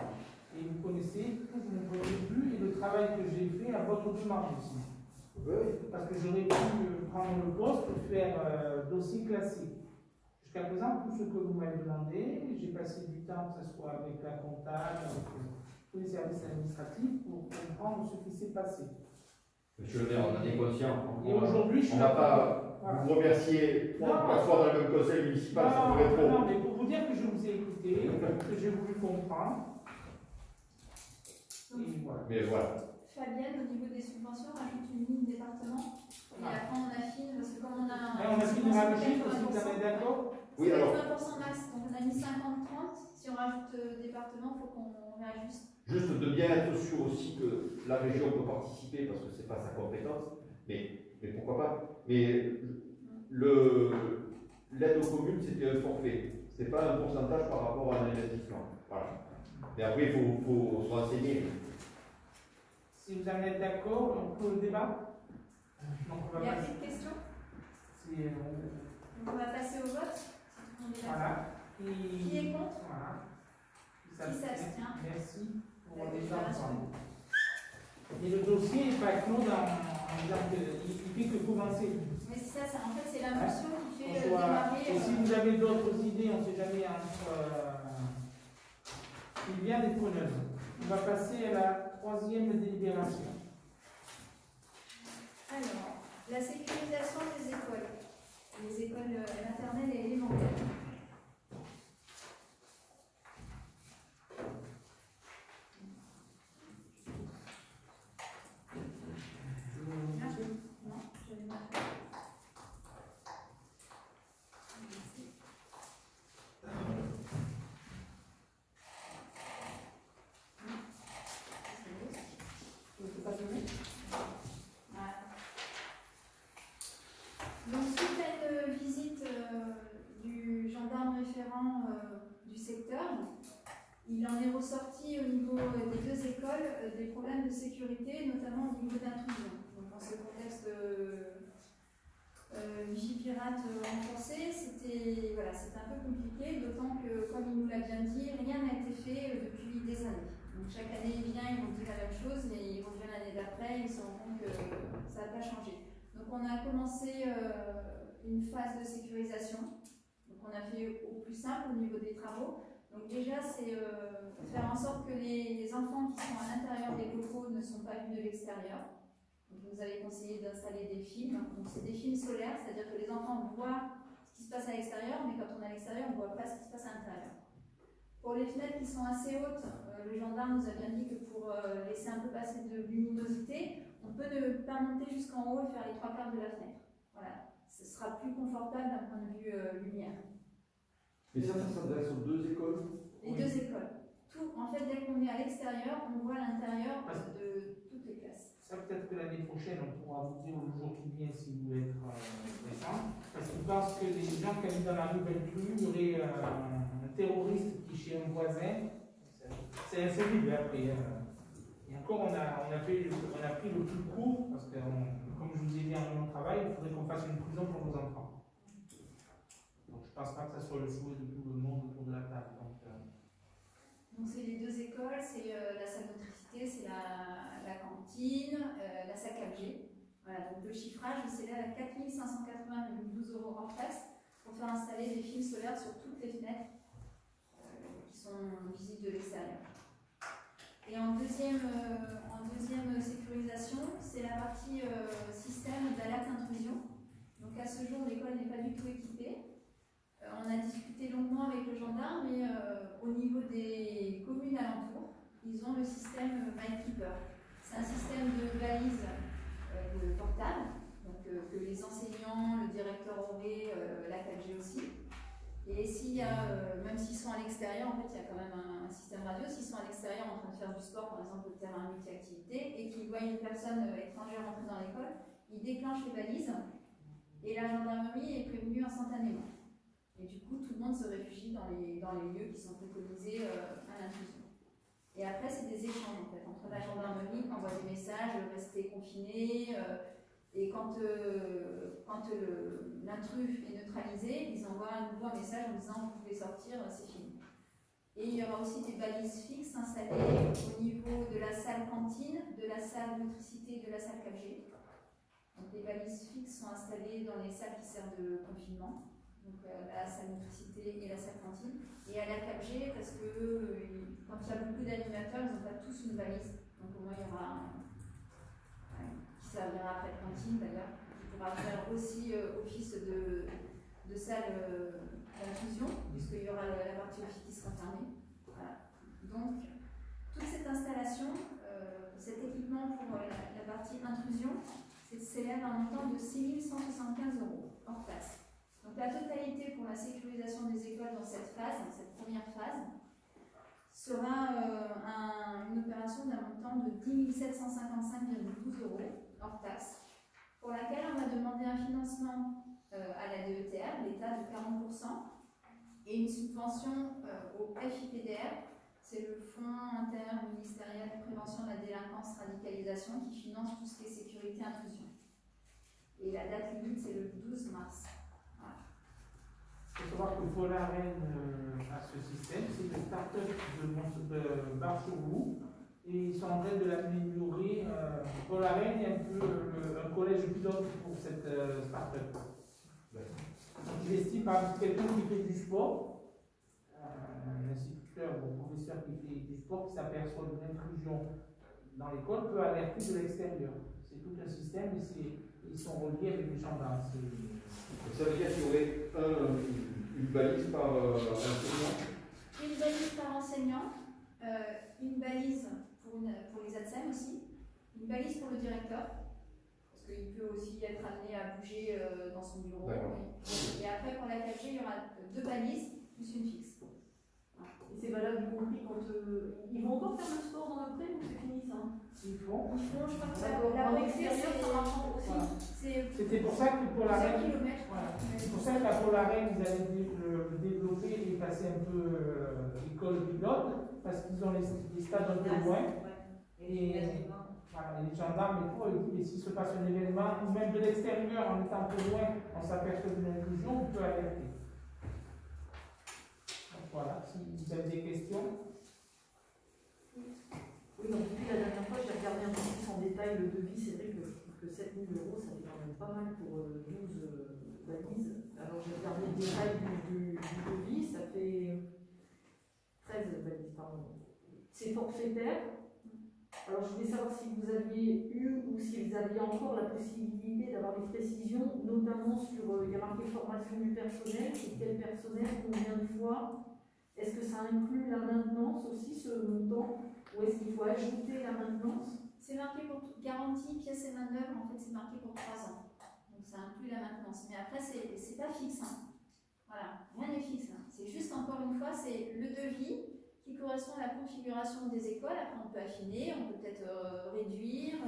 et vous connaissez tout mon point de vue et le travail que j'ai fait à votre demande aussi. Oui. Parce que j'aurais pu prendre le poste et faire dossier classique. Jusqu'à présent, tout ce que vous m'avez demandé, j'ai passé du temps, que ce soit avec la comptable, avec tous les services administratifs, pour comprendre ce qui s'est passé. Monsieur le maire, on en est conscient. Et aujourd'hui, je on ne va pas vous remercier 3 ou 4 fois dans le même conseil municipal, ça pourrait trop. Non, mais pour vous dire que je vous ai écouté, que j'ai voulu comprendre. Et voilà. Mais voilà. Fabienne, au niveau des subventions, rajoute une ligne département. Et après, on affine, parce que comme on a on affine la chiffre, si vous êtes d'accord. Oui, alors. 80% max, donc on a mis 50-30. Si on rajoute département, il faut qu'on réajuste. Juste de bien être sûr aussi que la région peut participer, parce que ce n'est pas sa compétence, mais pourquoi pas. Mais l'aide aux communes, c'était un forfait. Ce n'est pas un pourcentage par rapport à un investissement. Voilà. Mais après, il faut se renseigner. Si vous en êtes d'accord, on peut le débat. Il y a plus de questions? Donc on va passer au vote. Voilà. Qui est contre? Voilà. Qui s'abstient? Merci pour les enfants. Et le dossier est pas clos dans disant qu'il fait que commencer. Mais ça, en fait, c'est l'impulsion qui fait démarrer. Et si vous avez d'autres idées, on ne sait jamais entre. Il vient des preneuses. On va passer à la troisième délibération. Alors, la sécurisation des écoles. Les écoles maternelles et élémentaires. Donc, suite à une visite du gendarme référent du secteur, il en est ressorti au niveau des deux écoles des problèmes de sécurité, notamment au niveau d'intrusion. Donc, dans ce contexte Vigipirate renforcé, c'était un peu compliqué, d'autant que, comme il nous l'a bien dit, rien n'a été fait depuis des années. Donc, chaque année, il vient, ils vont dire la même chose, mais ils reviennent l'année d'après, ils se rendent compte que ça n'a pas changé. Donc on a commencé une phase de sécurisation. Donc on a fait au plus simple au niveau des travaux. Donc déjà c'est faire en sorte que les enfants qui sont à l'intérieur des locaux ne sont pas vus de l'extérieur. Donc vous avez conseillé d'installer des films. Donc c'est des films solaires, c'est-à-dire que les enfants voient ce qui se passe à l'extérieur, mais quand on est à l'extérieur, on ne voit pas ce qui se passe à l'intérieur. Pour les fenêtres qui sont assez hautes, le gendarme nous a bien dit que pour laisser un peu passer de luminosité, on peut ne pas monter jusqu'en haut et faire les 3/4 de la fenêtre. Voilà, ce sera plus confortable d'un point de vue lumière. Et ça s'adresse aux deux écoles? Les deux écoles. Tout, en fait, dès qu'on est à l'extérieur, on voit l'intérieur de toutes les classes. Ça, peut-être que l'année prochaine, on pourra vous dire le jour qui vient si vous voulez être présent. Parce qu'on pense que les gens qui habitent dans la nouvelle rue, il y aurait un terroriste qui, chez un voisin, c'est insolite après. Et encore, on a pris le plus court, parce que, comme je vous ai dit en travail, il faudrait qu'on fasse une prison pour nos enfants. Donc je ne pense pas que ce soit le souhait de tout le monde autour de la table. Donc c'est les deux écoles, c'est la salle motricité, c'est la cantine, la salle 4G. Voilà, donc le chiffrage, c'est là à 4 580,12 € hors taxe pour faire installer des films solaires sur toutes les fenêtres qui sont visibles de l'extérieur. Et en deuxième sécurisation, c'est la partie système d'alerte intrusion. Donc à ce jour, l'école n'est pas du tout équipée. On a discuté longuement avec le gendarme, mais au niveau des communes alentours, ils ont le système MyKeeper. C'est un système de valise de portable, donc que les enseignants, le directeur aurait, la 4G aussi. Et s'il y a, même s'ils sont à l'extérieur, en fait, il y a quand même un système radio. S'ils sont à l'extérieur en train de faire du sport, par exemple, au terrain multi-activité, et qu'ils voient une personne étrangère entrer dans l'école, ils déclenchent les balises et la gendarmerie est prévenue instantanément. Et du coup, tout le monde se réfugie dans les lieux qui sont préconisés à l'intrusion. Et après, c'est des échanges en fait, entre la gendarmerie qui envoie des messages, rester confiné. Et quand l'intrus est neutralisé, ils envoient à nouveau un message en disant vous pouvez sortir, c'est fini. Et il y aura aussi des balises fixes installées au niveau de la salle cantine, de la salle motricité et de la salle 4G. Donc les balises fixes sont installées dans les salles qui servent de confinement, donc la salle motricité et la salle cantine. Et à la 4G, parce que quand il y a beaucoup d'animateurs, ils n'ont pas tous une balise. Donc au moins il y aura qui servira après de cantine d'ailleurs, qui pourra faire aussi office de salle d'infusion, puisqu'il y aura la partie office qui sera fermée. Voilà. Donc, toute cette installation, cet équipement pour la partie intrusion, s'élève à un montant de 6 175 € hors taxe. Donc, la totalité pour la sécurisation des écoles dans cette phase, dans cette première phase, sera une opération d'un montant de 10 755,12 € hors taxe, pour laquelle on va demander un financement à la DETR, l'État de 40%, et une subvention au FIPDR, c'est le Fonds interministériel de prévention de la délinquance radicalisation qui finance tout ce qui est sécurité intrusion. Et la date limite, c'est le 12 mars. Voilà. Il faut savoir que Polarène a ce système, c'est le start-up de Bar-sur-Loup et ils sont en train de l'améliorer. Paul Arène est un peu un collège pilote pour cette start-up. Donc, il estime par exemple quelqu'un qui fait du sport, un instituteur ou un professeur qui fait du sport, qui s'aperçoit d'une intrusion dans l'école, peut alerter de l'extérieur. C'est tout un système et ils sont reliés avec les gendarmes. Ça veut dire qu'il y aurait une balise par enseignant? Une balise par enseignant, une balise pour les ATSEM aussi, une balise pour le directeur, parce qu'il peut aussi être amené à bouger dans son bureau. Et après, pour la 4G, il y aura 2 balises plus une fixe. Et c'est valable, y compris quand ils vont encore faire le sport dans le pré ou c'est fini ça? Ils font. Je crois que la extérieur, ça marche aussi. C'était pour ça que pour la reine, voilà. c'est pour ça qu'à Polarin, ils allaient le développer et passer un peu école pilote, parce qu'ils ont les stades un peu loin. Et voilà, les gendarmes et tout, et s'il se passe un événement, ou même de l'extérieur, en étant un peu loin, on s'aperçoit d'une intrusion, on peut alerter. Donc voilà, si vous avez des questions. Oui, donc depuis la dernière fois, j'ai regardé un peu plus en détail le devis. C'est vrai que je trouve que 7 000 €, ça fait quand même pas mal pour 12 balises. Alors j'ai regardé le détail du devis, ça fait 13 balises, pardon. C'est forfaitaire. Alors je voulais savoir si vous aviez eu ou si vous aviez encore la possibilité d'avoir des précisions, notamment sur, il y a marqué formation du personnel, et quel personnel, combien de fois. Est-ce que ça inclut la maintenance aussi, ce montant? Ou est-ce qu'il faut ajouter la maintenance? C'est marqué pour garantie, pièces et main-d'œuvre, en fait c'est marqué pour 3 ans. Donc ça inclut la maintenance. Mais après, c'est pas fixe. Hein. Voilà, rien n'est fixe. Hein. C'est juste, encore une fois, c'est le devis qui correspond à la configuration des écoles. Après, on peut affiner, on peut peut-être réduire,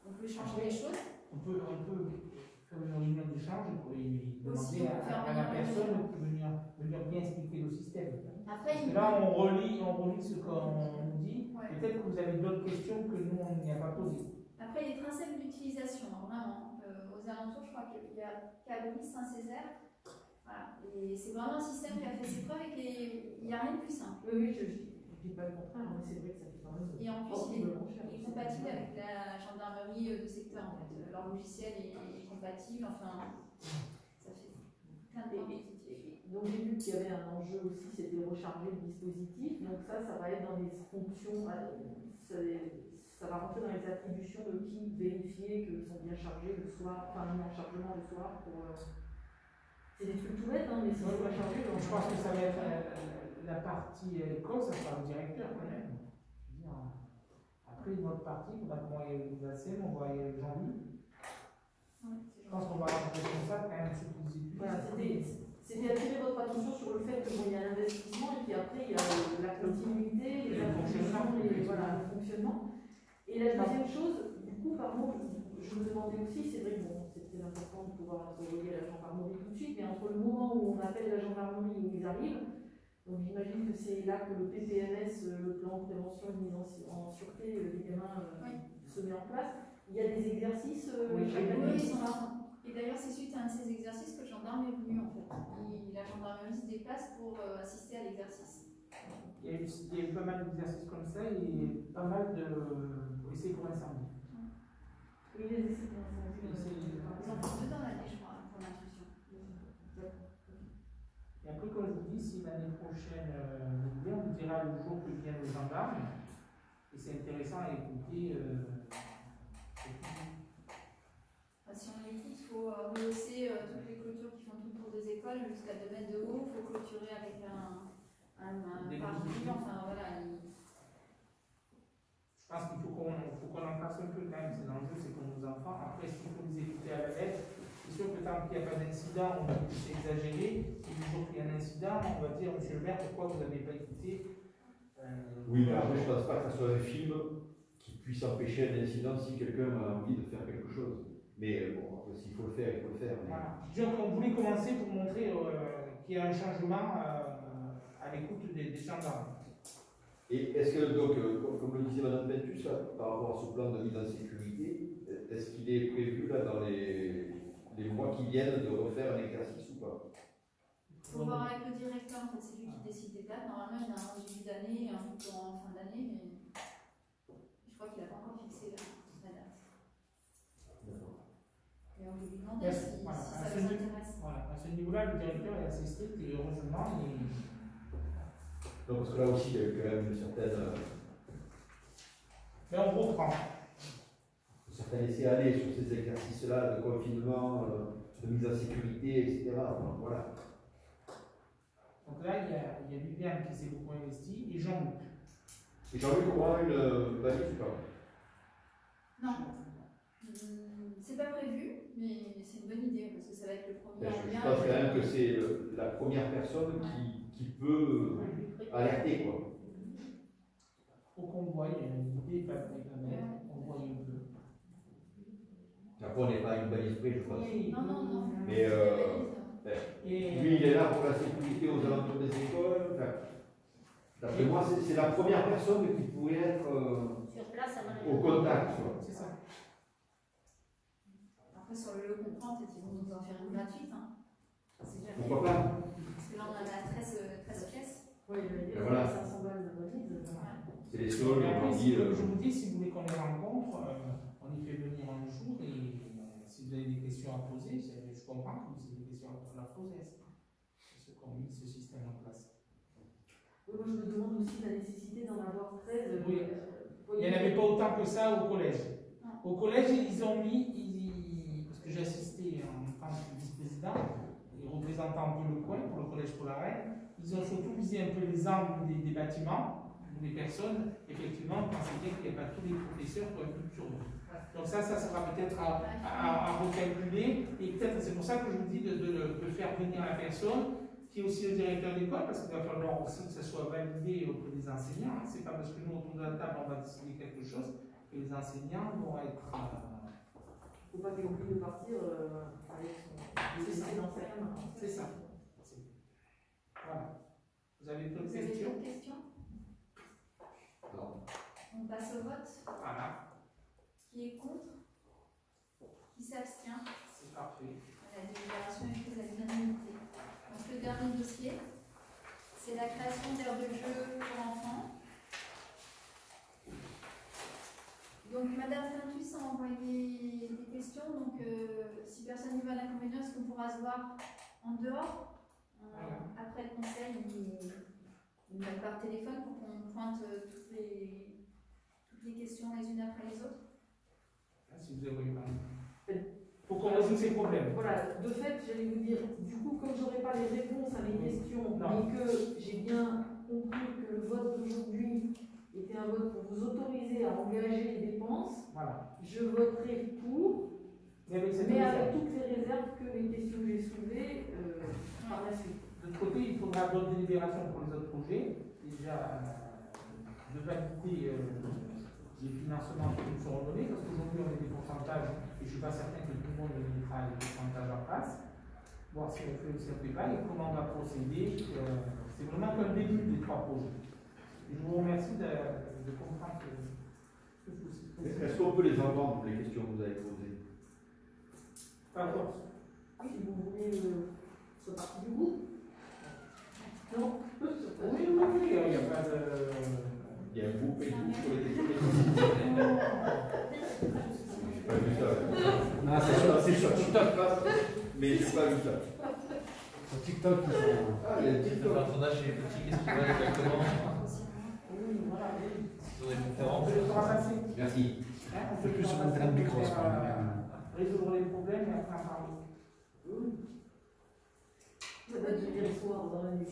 on peut changer les choses. On peut faire une réunion d'échange et demander à la personne de venir bien expliquer le système. Après, parce que là, on relit ce qu'on nous dit. Ouais. Peut-être que vous avez d'autres questions que nous, on n'y a pas posées. Après, les principes d'utilisation, vraiment, aux alentours, je crois qu'il y a Cabris, Saint-Césaire. Voilà. Et c'est vraiment un système qui a fait ses preuves et il n'y a rien de plus simple. Oui, je ne dis pas le contraire, mais c'est vrai que ça fait quand même. Et en plus, il est compatible avec la gendarmerie de secteur, en fait. Leur logiciel est compatible, enfin, ça fait plein de points. Donc j'ai vu qu'il y avait un enjeu aussi, c'était de recharger le dispositif. Donc ça va être dans les fonctions, ça va rentrer dans les attributions de qui vérifier qu'ils sont bien chargés le soir, enfin mis en chargement le soir pour. C'est des trucs tout bêtes, hein, mais si on doit charger. Je pense que ça va être la partie école, ça sera le directeur quand même. Après une autre partie, on va envoyer les ACM, on va envoyer Jean-Louis. Je pense qu'on va avoir un responsable quand même sur les études. Voilà, c'était attirer votre attention sur le fait qu'il y a l'investissement et puis après il y a la continuité, les fonctionnements, le fonctionnement. Et la deuxième chose, du coup, pardon, je me demandais aussi, c'est vrai que bon, c'est très important de pouvoir envoyer la gendarmerie tout de suite, mais entre le moment où on appelle la gendarmerie et où ils arrivent, donc j'imagine que c'est là que le PPMS, le plan de prévention et de mise en sûreté des gamins se met en place. Il y a des exercices chaque année. Oui, ils sont là. Et d'ailleurs, c'est suite à un de ces exercices que le gendarme est venu en fait. La gendarmerie se déplace pour assister à l'exercice. Il y a eu pas mal d'exercices comme ça et pas mal d'essais pour incendie. Oui, les essais pour incendie. Ils en font 2 dans l'année, je crois, pour l'intrusion. Et après, comme je vous dis, si l'année prochaine vous voulez, on vous dira le jour que vient le gendarme. Et c'est intéressant à écouter. Si on écoute, il faut rehausser toutes les clôtures qui font tout le tour des écoles jusqu'à 2 mètres de haut. Il faut clôturer avec un parapluie. Enfin voilà. Je pense qu'il faut qu'on en fasse un peu quand même. C'est l'enjeu, c'est pour nos enfants. Après, s'il faut les écouter à la lettre, c'est sûr que tant qu'il n'y a pas d'incident, on dit que c'est exagéré. Et le jour qu'il y a un incident, on va dire, monsieur le maire, pourquoi vous n'avez pas écouté Oui, mais après, je ne pense pas que ce soit un film qui puisse empêcher un incident si quelqu'un a envie de faire quelque chose. Mais bon, s'il faut le faire, il faut le faire. Mais... Voilà. Donc, on voulait commencer pour montrer qu'il y a un changement à l'écoute des gendarmes. Et est-ce que, donc, comme le disait Mme Pentus, là, par rapport à ce plan de mise en sécurité, est-ce qu'il est prévu là, dans les mois qui viennent de refaire un exercice ou pas? Il faut voir avec le directeur, en fait, c'est lui qui décide des dates. Normalement, il y en a un en début d'année et un plutôt en fin d'année, mais Je crois qu'il n'a pas encore fixé la date. D'accord. Et on peut lui demander si voilà, ça vous intéresse. Voilà, à ce niveau-là, le directeur est assez strict et heureusement. Donc, parce que là aussi, il y a eu quand même une certaine. Mais on reprend. Un certain laisser-aller sur ces exercices-là de confinement, de mise en sécurité, etc. Donc, voilà. Donc là, il y a Viviane qui s'est beaucoup investie et Jean-Luc. Et Jean-Luc aura une valise ou pas? Non. C'est pas prévu, mais c'est une bonne idée parce que ça va être le premier. Je pense quand même que c'est la première personne qui peut alerter, quoi. Faut qu'on voie, il y a une idée pas quand même, on voit un peu. Après, on n'est pas une balise près, je pense. Oui, Non. Mais et lui, il est là pour la sécurité aux alentours des écoles. Enfin, d'après moi, c'est la première personne qui pourrait être sur place, au contact. c'est ça. Après, sur le comprendre, peut-être qu'ils vont nous en faire une gratuite. Hein. Pourquoi pas? Parce que là, on en a 13 pièces. Oui, il y a voilà. 500 balles de valise. C'est les sols, Et après, on si, dit. comme je vous dis, si vous voulez qu'on les rencontre, on y fait venir un jour et si vous avez des questions à poser, je comprends que vous avez des questions à leur poser. C'est ce qu'on met ce système en place. Oui, moi je me demande aussi la nécessité d'en avoir 13. Oui. Il n'y en avait pas autant que ça au collège. Au collège, ils ont mis, parce que j'ai assisté en tant que vice-président et représentant un peu le coin pour le collège pour la Reine, ils ont surtout visé un peu les angles des bâtiments. Les personnes, effectivement, pensaient bien qu'il n'y a pas tous les professeurs pour un peu sur nous. Donc ça sera peut-être à recalculer, et peut-être c'est pour ça que je vous dis de faire venir la personne qui est aussi le directeur d'école, parce qu'il va falloir aussi que ça soit validé auprès des enseignants. C'est pas parce que nous, autour de la table, on va décider quelque chose, que les enseignants vont être... Il ne faut pas qu'il oublie de partir avec son lycée d'enseignement. C'est ça. Voilà. Vous avez d'autres Vous avez questions? d'autres questions? Non. On passe au vote. Voilà, Qui est contre? Qui s'abstient? c'est parfait. La délibération est prise à l'unanimité. Donc le dernier dossier, c'est la création d'aires de jeu pour enfants. Donc Madame Quintus a envoyé des questions, donc si personne n'y voit d'inconvénient, est-ce qu'on pourra se voir en dehors après le conseil, même par téléphone pour qu'on pointe toutes les questions les unes après les autres? Si vous avez pour qu'on résout ces problèmes. Voilà, de fait, j'allais vous dire, du coup, comme je n'aurai pas les réponses à mes questions, mais que j'ai bien compris que le vote d'aujourd'hui était un vote pour vous autoriser à engager les dépenses, Voilà. je voterai pour, mais avec toutes les réserves que les questions que j'ai soulevées par la suite. De l'autre côté, il faudra d'autres délibérations pour les autres projets. Déjà, de valider les financements qui nous seront donnés, parce qu'aujourd'hui, on a des pourcentages, et je ne suis pas certain que tout le monde mettra les pourcentages en place. Voir si on fait ou si on ne fait pas, et comment on va procéder. C'est vraiment qu'un début des trois projets. Et je vous remercie de comprendre ce que vous... Est-ce qu'on peut les entendre, les questions que vous avez posées? Pas force. Si vous voulez ce parti du groupe. Non. Oui, il n'y a pas de... Il y a un groupe et tout pour les questions. J'ai pas vu ça. Non, c'est sur TikTok. Mais j'ai pas vu ça. Sur TikTok, ils sont. Ah, il y a Le personnage est petit, qu'est-ce qu'il va exactement Oui, voilà. sur des conférences. On peut le ramasser. Merci. On C'est plus sur un terrain de micro, c'est pas résoudre les problèmes et après en parler. Ça va devenir le soir dans la nuit.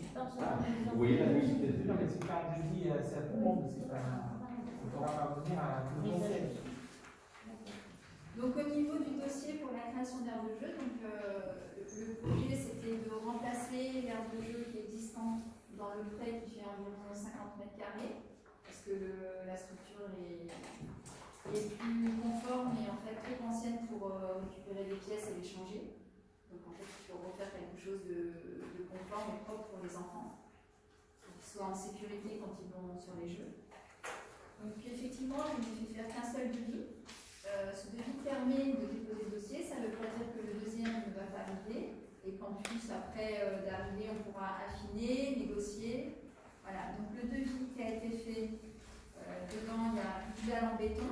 Vous voyez la nuit, Non, mais c'est pas, je dis, c'est à tout le monde, c'est pas. On ne pourra pas venir à tout le monde. Donc au niveau du dossier pour la création d'aires de jeu, donc, le projet c'était de remplacer l'aire de jeu qui est existante dans le pré qui fait environ 50 mètres carrés, parce que la structure est plus conforme et en fait trop ancienne pour récupérer les pièces et les changer. Donc en fait il faut refaire quelque chose de conforme et propre pour les enfants, pour qu'ils soient en sécurité quand ils vont sur les jeux. Donc effectivement je ne vais faire qu'un seul devis. Ce devis permet de déposer le dossier, ça ne veut pas dire que le deuxième ne va pas arriver et qu'en plus après d'arriver on pourra affiner, négocier. Voilà, donc le devis qui a été fait Dedans, il y a une dalle en béton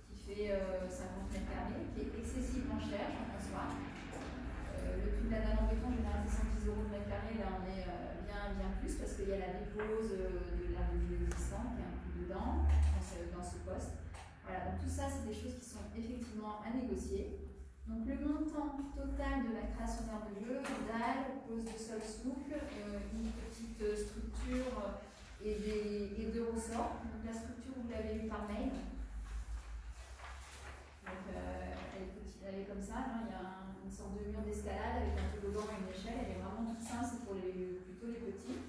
qui fait 50 mètres carrés, qui est excessivement cher, j'en conçois. Le prix de la dalle en béton, en général, c'est 110 € le mètre carré. Là, on est bien plus parce qu'il y a la dépose de l'art de jeu existant qui est inclus dedans, dans ce poste. Voilà, donc tout ça, c'est des choses qui sont effectivement à négocier. Donc le montant total de la création d'aire de jeu, dalle, pose de sol souple, une petite structure et deux ressorts. Donc la structure, vous l'avez vue par mail. Donc elle est comme ça, hein. Il y a une sorte de mur d'escalade avec un toboggan et une échelle. Elle est vraiment toute simple, c'est pour plutôt les petits.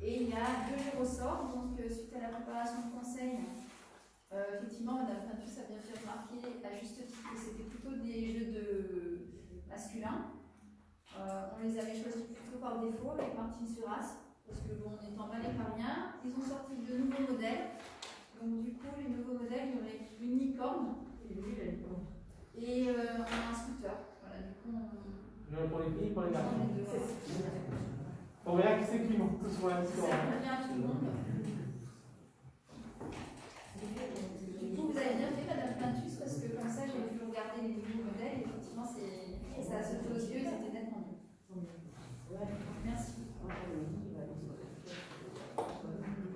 Et il y a deux ressorts. Donc suite à la préparation de conseil, effectivement, Madame Pintus a bien fait remarquer à juste titre que c'était plutôt des jeux masculins. On les avait choisis plutôt par défaut avec Martine Suras, parce que bon, n'étant mal épargnants, ils ont sorti de nouveaux modèles. Donc du coup, les nouveaux modèles, il y aurait une licorne et un scooter. Voilà, du coup, Pour les filles, pour les garçons. on les deux. On verra qui c'est qui monte sur la Ça convient à tout le monde. Du coup, vous avez bien fait, Madame Pintus, parce que comme ça, j'ai pu regarder les nouveaux modèles et effectivement, ça a sauté aux yeux, c'était nettement mieux. Merci.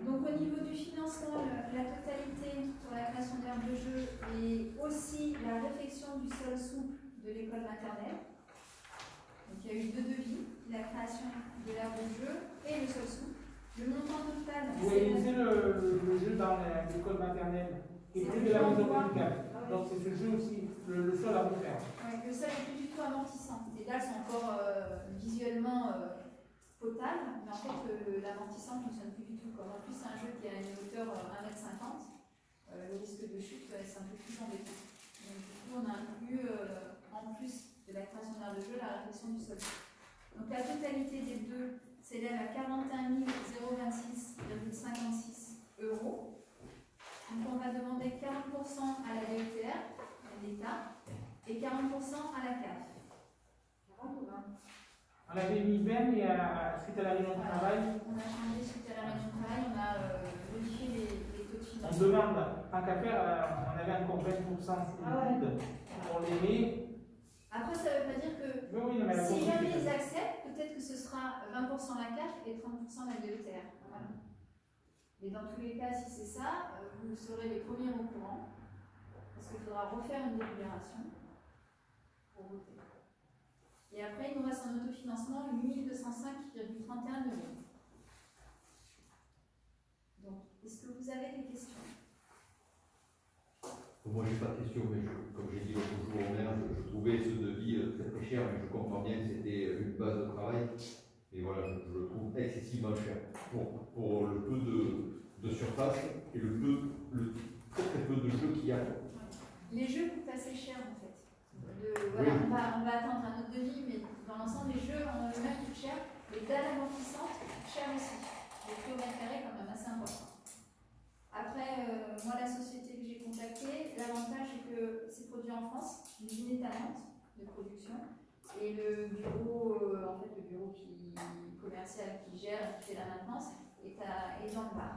Donc, au niveau du financement, la totalité pour la création d'aires de jeu et aussi la réfection du sol souple de l'école maternelle. Donc, il y a eu deux devis, la création de l'aire de jeu et le sol souple. Le montant total, c'est le jeu dans l'école maternelle et plus de la maison médicale. Donc c'est ce jeu aussi, le sol à refaire. Oui, le sol n'est plus du tout amortissant. Les dalles sont encore visuellement potables, mais en fait l'amortissant ne fonctionne plus du tout. Comme en plus c'est un jeu qui a une hauteur 1,50 m, le risque de chute c'est un peu plus embêtant. Donc du coup on a inclus en plus de la création d'aire de jeu la réflexion du sol. Donc la totalité des deux s'élève à 41 026,56 €. Donc on va demander 40% à la DETR, à l'État, et 40% à la CAF. 40 ou 20 ? On avait mis 20 et suite à la réunion de travail, on a changé suite à la réunion de travail, on a modifié les taux de on financement. demande, tant qu'à faire, on avait encore 20% sous le vide, on les met. Après, ça ne veut pas dire que Oui, non, mais la si jamais conduite, ils acceptent, peut-être que ce sera 20% la CAF et 30% la DETR. Voilà. Mais dans tous les cas, si c'est ça, vous serez les premiers au courant, parce qu'il faudra refaire une délibération pour voter. Et après, il nous reste un autofinancement de 1205,31 €. Donc, est-ce que vous avez des questions? Moi, j'ai pas de question, mais comme j'ai dit l'autre jour au maire, je trouvais ce devis très très cher, mais je comprends bien que c'était une base de travail. Et voilà, je le trouve excessivement cher pour le peu de surface et le très très peu de jeux qu'il y a. Les jeux coûtent assez cher en fait. Oui. Voilà, on va attendre un autre devis, mais dans l'ensemble, les jeux en eux-mêmes coûtent cher. Les dalles amortissantes coûtent cher aussi. Les prix au mètre carré, quand même, assez important. Après, moi, la société que j'ai contactée, l'avantage c'est que c'est produit en France, l'usine est à Nantes de production, et le bureau, en fait, le bureau commercial qui gère, qui fait la maintenance, est dans le Var.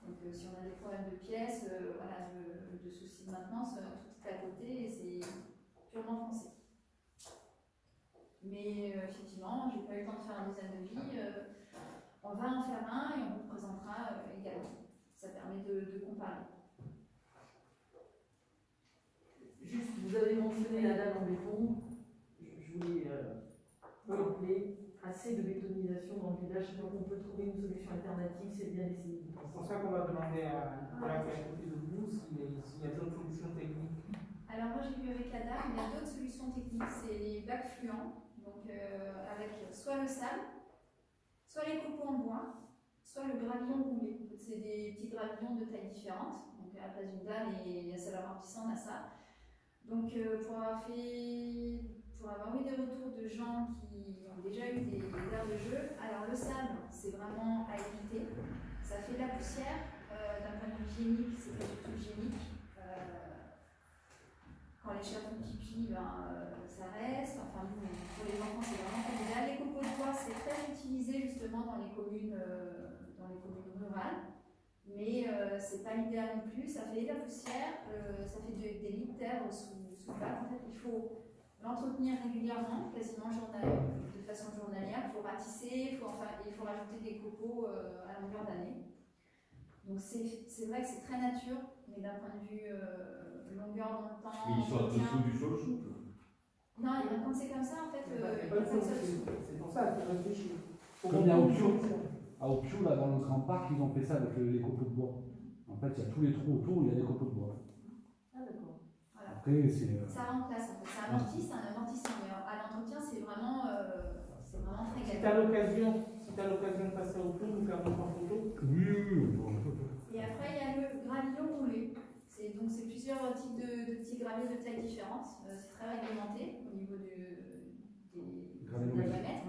Donc, si on a des problèmes de pièces, voilà, de soucis de maintenance, tout est à côté et c'est purement français. Mais effectivement, j'ai pas eu le temps de faire un deuxième devis. On va en faire un et on vous présentera également. Ça permet de comparer. Juste, vous avez mentionné la dalle en béton. Je voulais rappeler assez de bétonisation dans le village. Donc on peut trouver une solution alternative, c'est bien d'essayer. c'est pour ça qu'on va demander à Nicolas qui est à côté de vous s'il y a d'autres solutions techniques. Alors moi j'ai vu avec la dalle, il y a d'autres solutions techniques, c'est les bacs fluents, donc avec soit le sable, soit les copeaux en bois, soit le gravillon roulé. C'est des petits gravillons de tailles différentes, donc à la place d'une dalle et à celle amortissant, on a ça. Donc pour avoir eu des retours de gens qui ont déjà eu des aires de jeu, alors le sable c'est vraiment à éviter, ça fait de la poussière, d'un point de vue hygiénique c'est pas du tout hygiénique. Quand les chats font pipi, ça reste. Enfin, pour les enfants, c'est vraiment pas idéal. Les copeaux de bois, c'est très utilisé justement dans les communes rurales. Mais c'est pas l'idéal non plus, ça fait de la poussière, ça fait des lits de terre sous le bac. En fait, il faut l'entretenir régulièrement, quasiment de façon journalière. Il faut ratisser, il faut rajouter des copeaux à longueur d'année. Donc c'est vrai que c'est très nature, mais d'un point de vue longueur dans le temps. Mais ils sont en dessous du sol souple. Non, quand c'est comme ça, en fait, c'est pour ça qu'il faut réfléchir. Comme il y a à Opio, là, dans le grand parc, ils ont fait ça avec les copeaux de bois. En fait, il y a tous les trous autour, il y a des copeaux de bois. Ah, d'accord. Voilà. Après, c'est. Ça remplace, en fait. Ça amortit, c'est un amortissant, mais à l'entretien, c'est vraiment très Si galère. tu as l'occasion de passer au tour, nous faire notre photo. Oui. Et après, il y a le gravillon roulé. C'est plusieurs types de petits graviers de tailles différentes. C'est très réglementé au niveau du diamètre.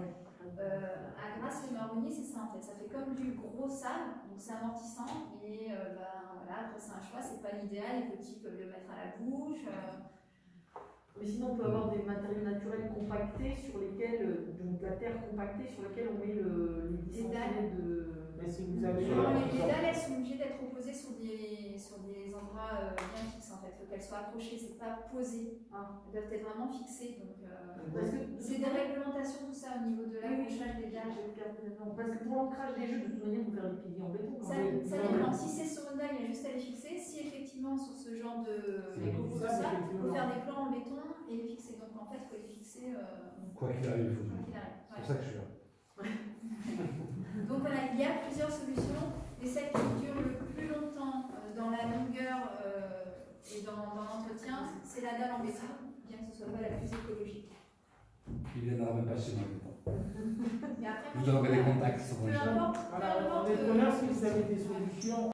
À Grasse, le marronnier, c'est ça en fait. Ça fait comme du gros sable, donc c'est amortissant, mais voilà, après c'est un choix, c'est pas l'idéal. Les petits peuvent le mettre à la bouche. Mais sinon, on peut avoir des matériaux naturels compactés sur lesquels, donc la terre compactée sur laquelle on met les 10 cm de. Mais si vous avez. Non, les dalles, elles sont obligées d'être posées sur des endroits bien fixes en fait. Il faut qu'elles soient accrochées, c'est pas posé. Elles doivent être vraiment fixées. Donc, c'est des réglementations, tout ça au niveau de l'accrochage des dalles. Parce que pour l'ancrage des jeux, de toute manière, on peut faire des piliers en béton. Ça dépend. Si c'est sur une dalle, il y a juste à les fixer. Si effectivement, sur ce genre de copeaux, tout ça, il faut faire des plans en béton et les fixer. Donc en fait, il faut les fixer. Quoi qu'il arrive, il faut. Quoi qu'il arrive. C'est pour ça que je suis là. Donc voilà, il y a plusieurs solutions. Et celle qui dure le plus longtemps dans la longueur et dans l'entretien, c'est la dalle en béton, bien que ce soit pas la plus écologique. Il viendra même pas chez moi. Mais après, Je vous donnerai des contacts sur peu importe, Voilà, on est preneurs si vous avez des solutions.